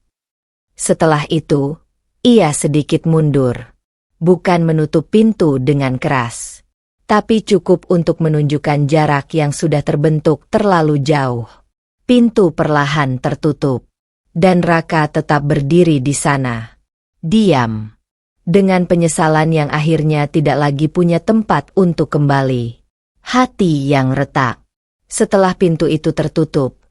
Setelah itu, ia sedikit mundur. Bukan menutup pintu dengan keras. Tapi cukup untuk menunjukkan jarak yang sudah terbentuk terlalu jauh. Pintu perlahan tertutup. Dan Raka tetap berdiri di sana. Diam. Dengan penyesalan yang akhirnya tidak lagi punya tempat untuk kembali. Hati yang retak. Setelah pintu itu tertutup,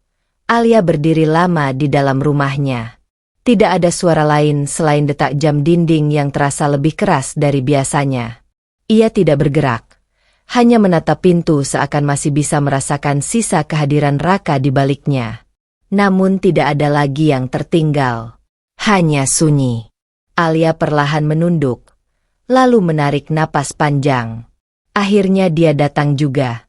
Alia berdiri lama di dalam rumahnya. Tidak ada suara lain selain detak jam dinding yang terasa lebih keras dari biasanya. Ia tidak bergerak. Hanya menatap pintu seakan masih bisa merasakan sisa kehadiran Raka di baliknya. Namun tidak ada lagi yang tertinggal. Hanya sunyi. Alia perlahan menunduk, lalu menarik napas panjang. Akhirnya dia datang juga.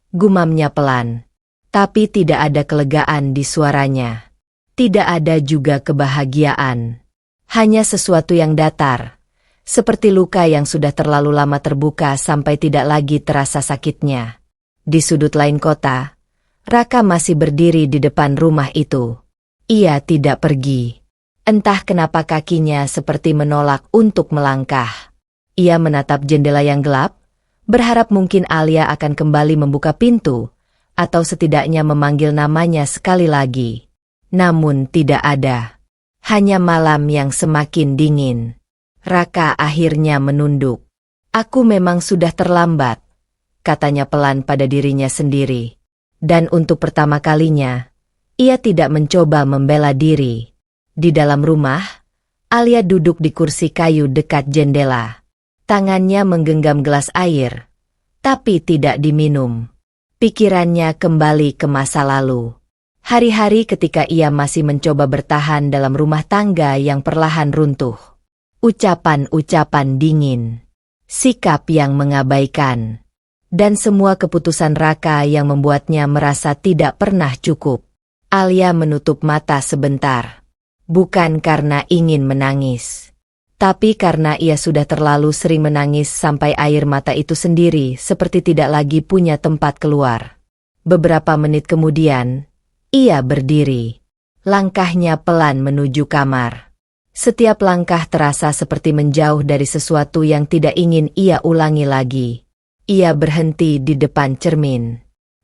Gumamnya pelan, tapi tidak ada kelegaan di suaranya. Tidak ada juga kebahagiaan. Hanya sesuatu yang datar, seperti luka yang sudah terlalu lama terbuka sampai tidak lagi terasa sakitnya. Di sudut lain kota, Raka masih berdiri di depan rumah itu. Ia tidak pergi. Entah kenapa kakinya seperti menolak untuk melangkah. Ia menatap jendela yang gelap, berharap mungkin Alia akan kembali membuka pintu, atau setidaknya memanggil namanya sekali lagi. Namun tidak ada. Hanya malam yang semakin dingin. Raka akhirnya menunduk. Aku memang sudah terlambat, katanya pelan pada dirinya sendiri. Dan untuk pertama kalinya, ia tidak mencoba membela diri. Di dalam rumah, Alia duduk di kursi kayu dekat jendela. Tangannya menggenggam gelas air, tapi tidak diminum. Pikirannya kembali ke masa lalu. Hari-hari ketika ia masih mencoba bertahan dalam rumah tangga yang perlahan runtuh. Ucapan-ucapan dingin. Sikap yang mengabaikan. Dan semua keputusan Raka yang membuatnya merasa tidak pernah cukup. Alia menutup mata sebentar. Bukan karena ingin menangis, tapi karena ia sudah terlalu sering menangis sampai air mata itu sendiri seperti tidak lagi punya tempat keluar. Beberapa menit kemudian, ia berdiri. Langkahnya pelan menuju kamar. Setiap langkah terasa seperti menjauh dari sesuatu yang tidak ingin ia ulangi lagi. Ia berhenti di depan cermin,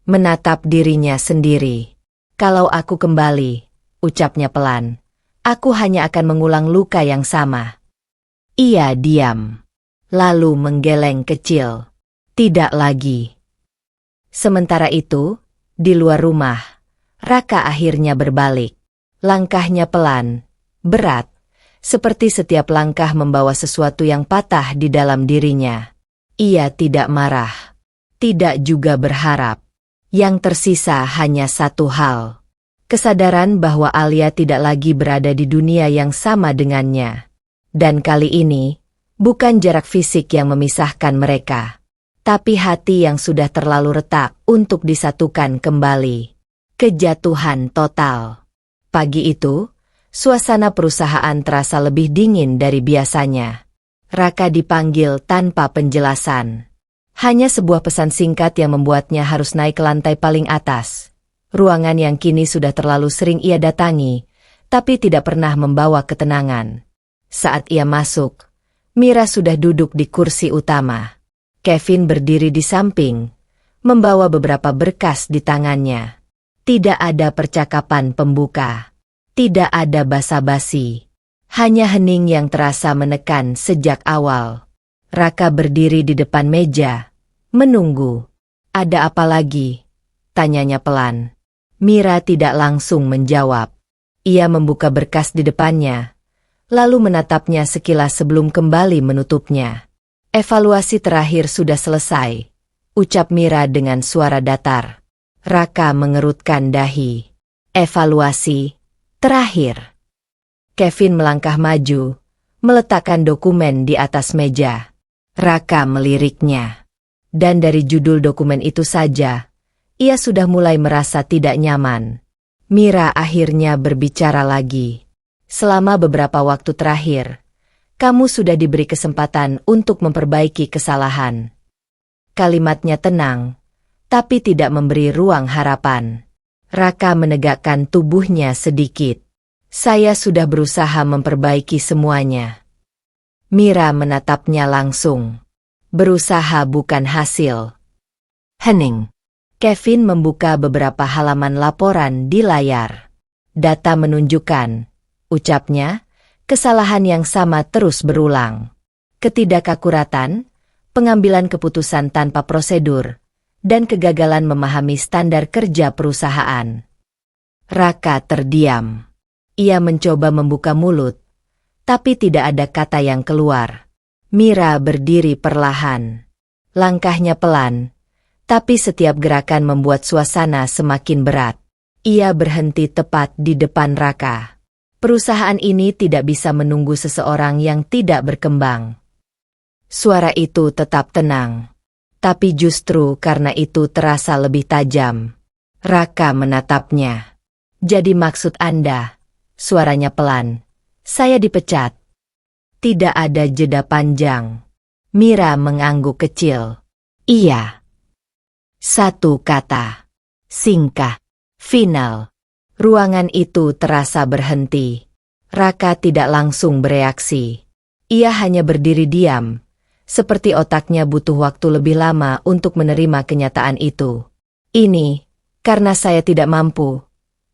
menatap dirinya sendiri. Kalau aku kembali, ucapnya pelan. Aku hanya akan mengulang luka yang sama. Ia diam. Lalu menggeleng kecil. Tidak lagi. Sementara itu, di luar rumah, Raka akhirnya berbalik. Langkahnya pelan, berat, seperti setiap langkah membawa sesuatu yang patah di dalam dirinya. Ia tidak marah. Tidak juga berharap. Yang tersisa hanya satu hal. Kesadaran bahwa Alia tidak lagi berada di dunia yang sama dengannya. Dan kali ini, bukan jarak fisik yang memisahkan mereka, tapi hati yang sudah terlalu retak untuk disatukan kembali. Kejatuhan total. Pagi itu, suasana perusahaan terasa lebih dingin dari biasanya. Raka dipanggil tanpa penjelasan. Hanya sebuah pesan singkat yang membuatnya harus naik ke lantai paling atas. Ruangan yang kini sudah terlalu sering ia datangi, tapi tidak pernah membawa ketenangan. Saat ia masuk, Mira sudah duduk di kursi utama. Kevin berdiri di samping, membawa beberapa berkas di tangannya. Tidak ada percakapan pembuka. Tidak ada basa-basi. Hanya hening yang terasa menekan sejak awal. Raka berdiri di depan meja, menunggu. Ada apa lagi? Tanyanya pelan. Mira tidak langsung menjawab. Ia membuka berkas di depannya, lalu menatapnya sekilas sebelum kembali menutupnya. Evaluasi terakhir sudah selesai, ucap Mira dengan suara datar. Raka mengerutkan dahi. Evaluasi? Terakhir. Kevin melangkah maju, meletakkan dokumen di atas meja. Raka meliriknya. Dan dari judul dokumen itu saja, ia sudah mulai merasa tidak nyaman. Mira akhirnya berbicara lagi. Selama beberapa waktu terakhir, kamu sudah diberi kesempatan untuk memperbaiki kesalahan. Kalimatnya tenang, tapi tidak memberi ruang harapan. Raka menegakkan tubuhnya sedikit. Saya sudah berusaha memperbaiki semuanya. Mira menatapnya langsung. Berusaha bukan hasil. Hening. Kevin membuka beberapa halaman laporan di layar. Data menunjukkan, ucapnya, kesalahan yang sama terus berulang. Ketidakakuratan, pengambilan keputusan tanpa prosedur, dan kegagalan memahami standar kerja perusahaan. Raka terdiam. Ia mencoba membuka mulut, tapi tidak ada kata yang keluar. Mira berdiri perlahan. Langkahnya pelan, tapi setiap gerakan membuat suasana semakin berat. Ia berhenti tepat di depan Raka. Perusahaan ini tidak bisa menunggu seseorang yang tidak berkembang. Suara itu tetap tenang, tapi justru karena itu terasa lebih tajam. Raka menatapnya. Jadi maksud Anda? Suaranya pelan. Saya dipecat. Tidak ada jeda panjang. Mira mengangguk kecil. Iya. Satu kata. Singkat. Final. Ruangan itu terasa berhenti. Raka tidak langsung bereaksi. Ia hanya berdiri diam, seperti otaknya butuh waktu lebih lama untuk menerima kenyataan itu. Ini, karena saya tidak mampu.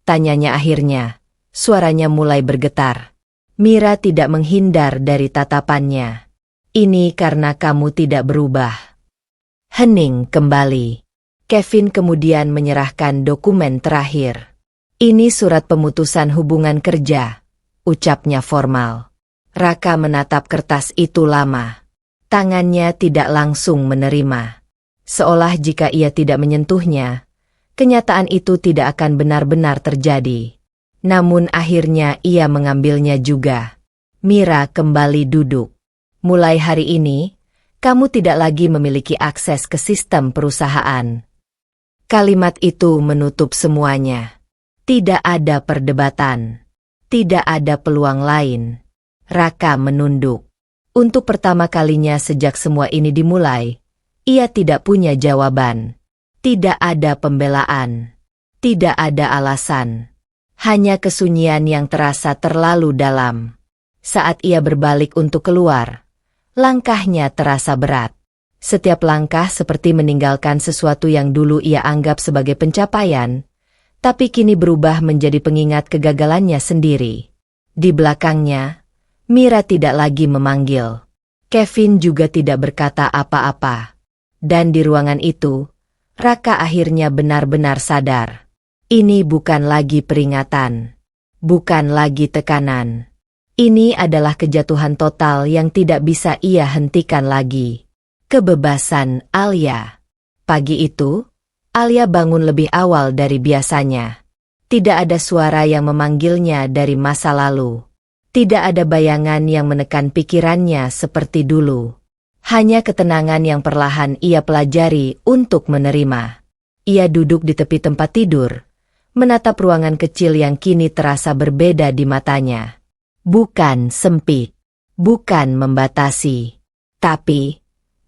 Tanyanya akhirnya. Suaranya mulai bergetar. Mira tidak menghindar dari tatapannya. Ini karena kamu tidak berubah. Hening kembali. Kevin kemudian menyerahkan dokumen terakhir. Ini surat pemutusan hubungan kerja, ucapnya formal. Raka menatap kertas itu lama. Tangannya tidak langsung menerima. Seolah jika ia tidak menyentuhnya, kenyataan itu tidak akan benar-benar terjadi. Namun akhirnya ia mengambilnya juga. Mira kembali duduk. Mulai hari ini, kamu tidak lagi memiliki akses ke sistem perusahaan. Kalimat itu menutup semuanya. Tidak ada perdebatan. Tidak ada peluang lain. Raka menunduk. Untuk pertama kalinya sejak semua ini dimulai, ia tidak punya jawaban. Tidak ada pembelaan. Tidak ada alasan. Hanya kesunyian yang terasa terlalu dalam. Saat ia berbalik untuk keluar, langkahnya terasa berat. Setiap langkah seperti meninggalkan sesuatu yang dulu ia anggap sebagai pencapaian, tapi kini berubah menjadi pengingat kegagalannya sendiri. Di belakangnya, Mira tidak lagi memanggil. Kevin juga tidak berkata apa-apa. Dan di ruangan itu, Raka akhirnya benar-benar sadar. Ini bukan lagi peringatan. Bukan lagi tekanan. Ini adalah kejatuhan total yang tidak bisa ia hentikan lagi. Kebebasan Alia. Pagi itu, Alia bangun lebih awal dari biasanya. Tidak ada suara yang memanggilnya dari masa lalu. Tidak ada bayangan yang menekan pikirannya seperti dulu. Hanya ketenangan yang perlahan ia pelajari untuk menerima. Ia duduk di tepi tempat tidur, menatap ruangan kecil yang kini terasa berbeda di matanya. Bukan sempit, bukan membatasi, tapi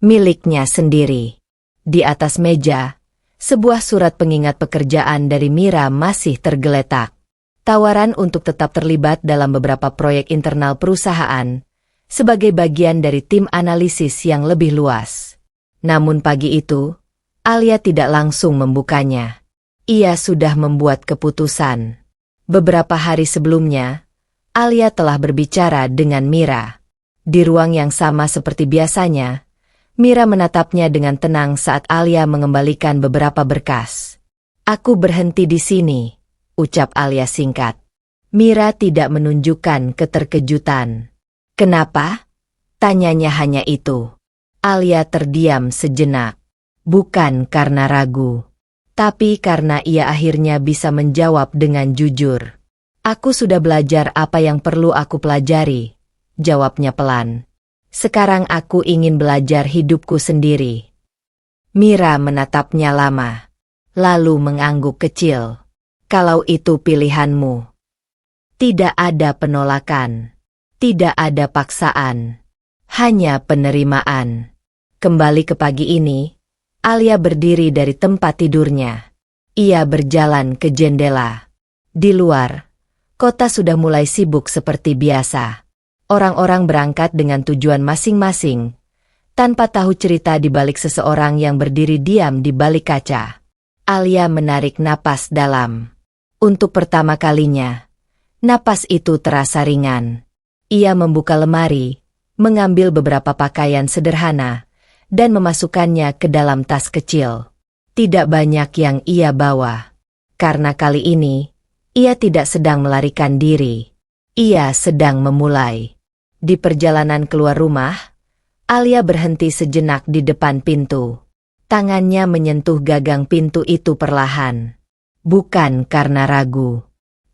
miliknya sendiri. Di atas meja, sebuah surat pengingat pekerjaan dari Mira masih tergeletak. Tawaran untuk tetap terlibat dalam beberapa proyek internal perusahaan, sebagai bagian dari tim analisis yang lebih luas. Namun pagi itu, Alia tidak langsung membukanya. Ia sudah membuat keputusan. Beberapa hari sebelumnya, Alia telah berbicara dengan Mira. Di ruang yang sama seperti biasanya, Mira menatapnya dengan tenang saat Alia mengembalikan beberapa berkas. Aku berhenti di sini, ucap Alia singkat. Mira tidak menunjukkan keterkejutan. Kenapa? Tanyanya hanya itu. Alia terdiam sejenak. Bukan karena ragu, tapi karena ia akhirnya bisa menjawab dengan jujur. Aku sudah belajar apa yang perlu aku pelajari, jawabnya pelan. Sekarang aku ingin belajar hidupku sendiri. Mira menatapnya lama, lalu mengangguk kecil. Kalau itu pilihanmu. Tidak ada penolakan. Tidak ada paksaan. Hanya penerimaan. Kembali ke pagi ini, Alia berdiri dari tempat tidurnya. Ia berjalan ke jendela. Di luar, kota sudah mulai sibuk seperti biasa. Orang-orang berangkat dengan tujuan masing-masing, tanpa tahu cerita di balik seseorang yang berdiri diam di balik kaca. Alia menarik napas dalam. Untuk pertama kalinya, napas itu terasa ringan. Ia membuka lemari, mengambil beberapa pakaian sederhana, dan memasukkannya ke dalam tas kecil. Tidak banyak yang ia bawa. Karena kali ini, ia tidak sedang melarikan diri. Ia sedang memulai. Di perjalanan keluar rumah, Alia berhenti sejenak di depan pintu. Tangannya menyentuh gagang pintu itu perlahan. Bukan karena ragu,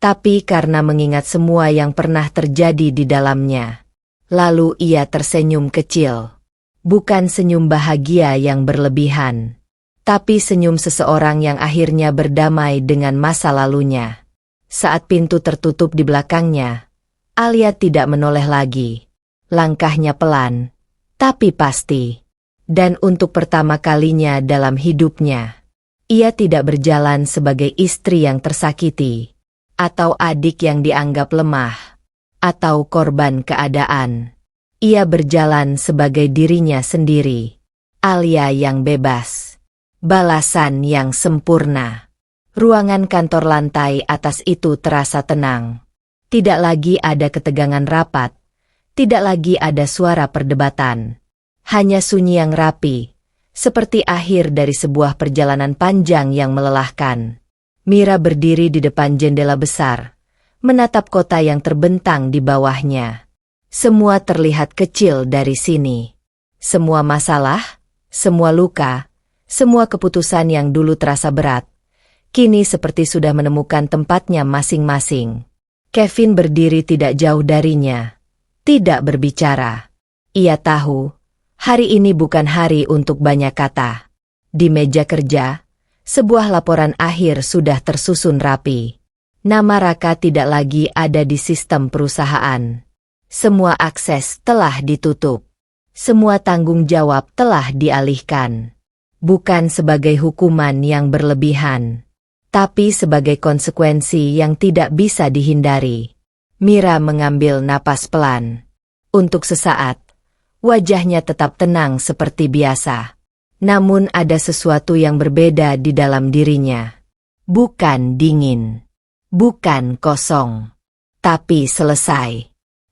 tapi karena mengingat semua yang pernah terjadi di dalamnya. Lalu ia tersenyum kecil. Bukan senyum bahagia yang berlebihan, tapi senyum seseorang yang akhirnya berdamai dengan masa lalunya. Saat pintu tertutup di belakangnya, Alia tidak menoleh lagi. Langkahnya pelan, tapi pasti. Dan untuk pertama kalinya dalam hidupnya, ia tidak berjalan sebagai istri yang tersakiti, atau adik yang dianggap lemah, atau korban keadaan. Ia berjalan sebagai dirinya sendiri. Alia yang bebas. Balasan yang sempurna. Ruangan kantor lantai atas itu terasa tenang. Tidak lagi ada ketegangan rapat. Tidak lagi ada suara perdebatan. Hanya sunyi yang rapi, seperti akhir dari sebuah perjalanan panjang yang melelahkan. Mira berdiri di depan jendela besar, menatap kota yang terbentang di bawahnya. Semua terlihat kecil dari sini. Semua masalah, semua luka, semua keputusan yang dulu terasa berat, kini seperti sudah menemukan tempatnya masing-masing. Kevin berdiri tidak jauh darinya, tidak berbicara. Ia tahu, hari ini bukan hari untuk banyak kata. Di meja kerja, sebuah laporan akhir sudah tersusun rapi. Nama Raka tidak lagi ada di sistem perusahaan. Semua akses telah ditutup. Semua tanggung jawab telah dialihkan. Bukan sebagai hukuman yang berlebihan, tapi sebagai konsekuensi yang tidak bisa dihindari. Mira mengambil napas pelan. Untuk sesaat, wajahnya tetap tenang seperti biasa. Namun ada sesuatu yang berbeda di dalam dirinya. Bukan dingin. Bukan kosong. Tapi selesai.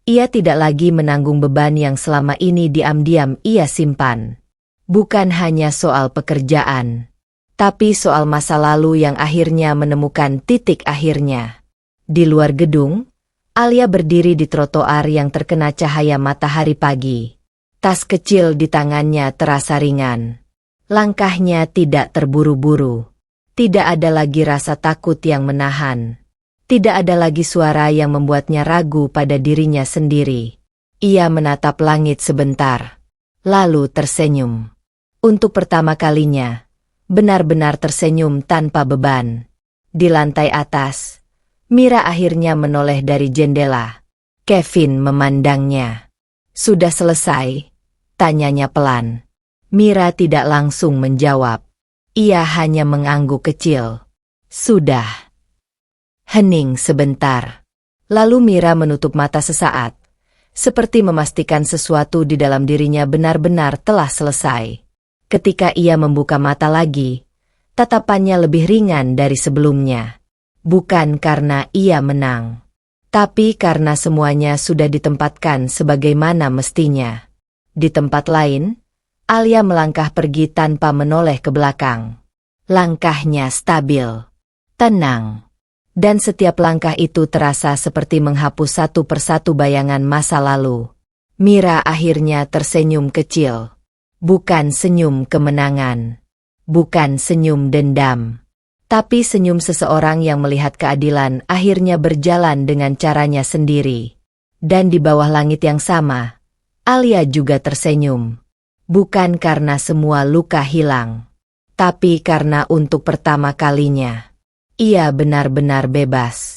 Ia tidak lagi menanggung beban yang selama ini diam-diam ia simpan. Bukan hanya soal pekerjaan, tapi soal masa lalu yang akhirnya menemukan titik akhirnya. Di luar gedung, Alia berdiri di trotoar yang terkena cahaya matahari pagi. Tas kecil di tangannya terasa ringan. Langkahnya tidak terburu-buru. Tidak ada lagi rasa takut yang menahan. Tidak ada lagi suara yang membuatnya ragu pada dirinya sendiri. Ia menatap langit sebentar, lalu tersenyum. Untuk pertama kalinya, benar-benar tersenyum tanpa beban. Di lantai atas, Mira akhirnya menoleh dari jendela. Kevin memandangnya. Sudah selesai? Tanyanya pelan. Mira tidak langsung menjawab. Ia hanya mengangguk kecil. Sudah. Hening sebentar. Lalu Mira menutup mata sesaat, seperti memastikan sesuatu di dalam dirinya benar-benar telah selesai. Ketika ia membuka mata lagi, tatapannya lebih ringan dari sebelumnya. Bukan karena ia menang, tapi karena semuanya sudah ditempatkan sebagaimana mestinya. Di tempat lain, Alia melangkah pergi tanpa menoleh ke belakang. Langkahnya stabil, tenang, dan setiap langkah itu terasa seperti menghapus satu persatu bayangan masa lalu. Mira akhirnya tersenyum kecil. Bukan senyum kemenangan. Bukan senyum dendam. Tapi senyum seseorang yang melihat keadilan akhirnya berjalan dengan caranya sendiri. Dan di bawah langit yang sama, Alia juga tersenyum. Bukan karena semua luka hilang, tapi karena untuk pertama kalinya, ia benar-benar bebas.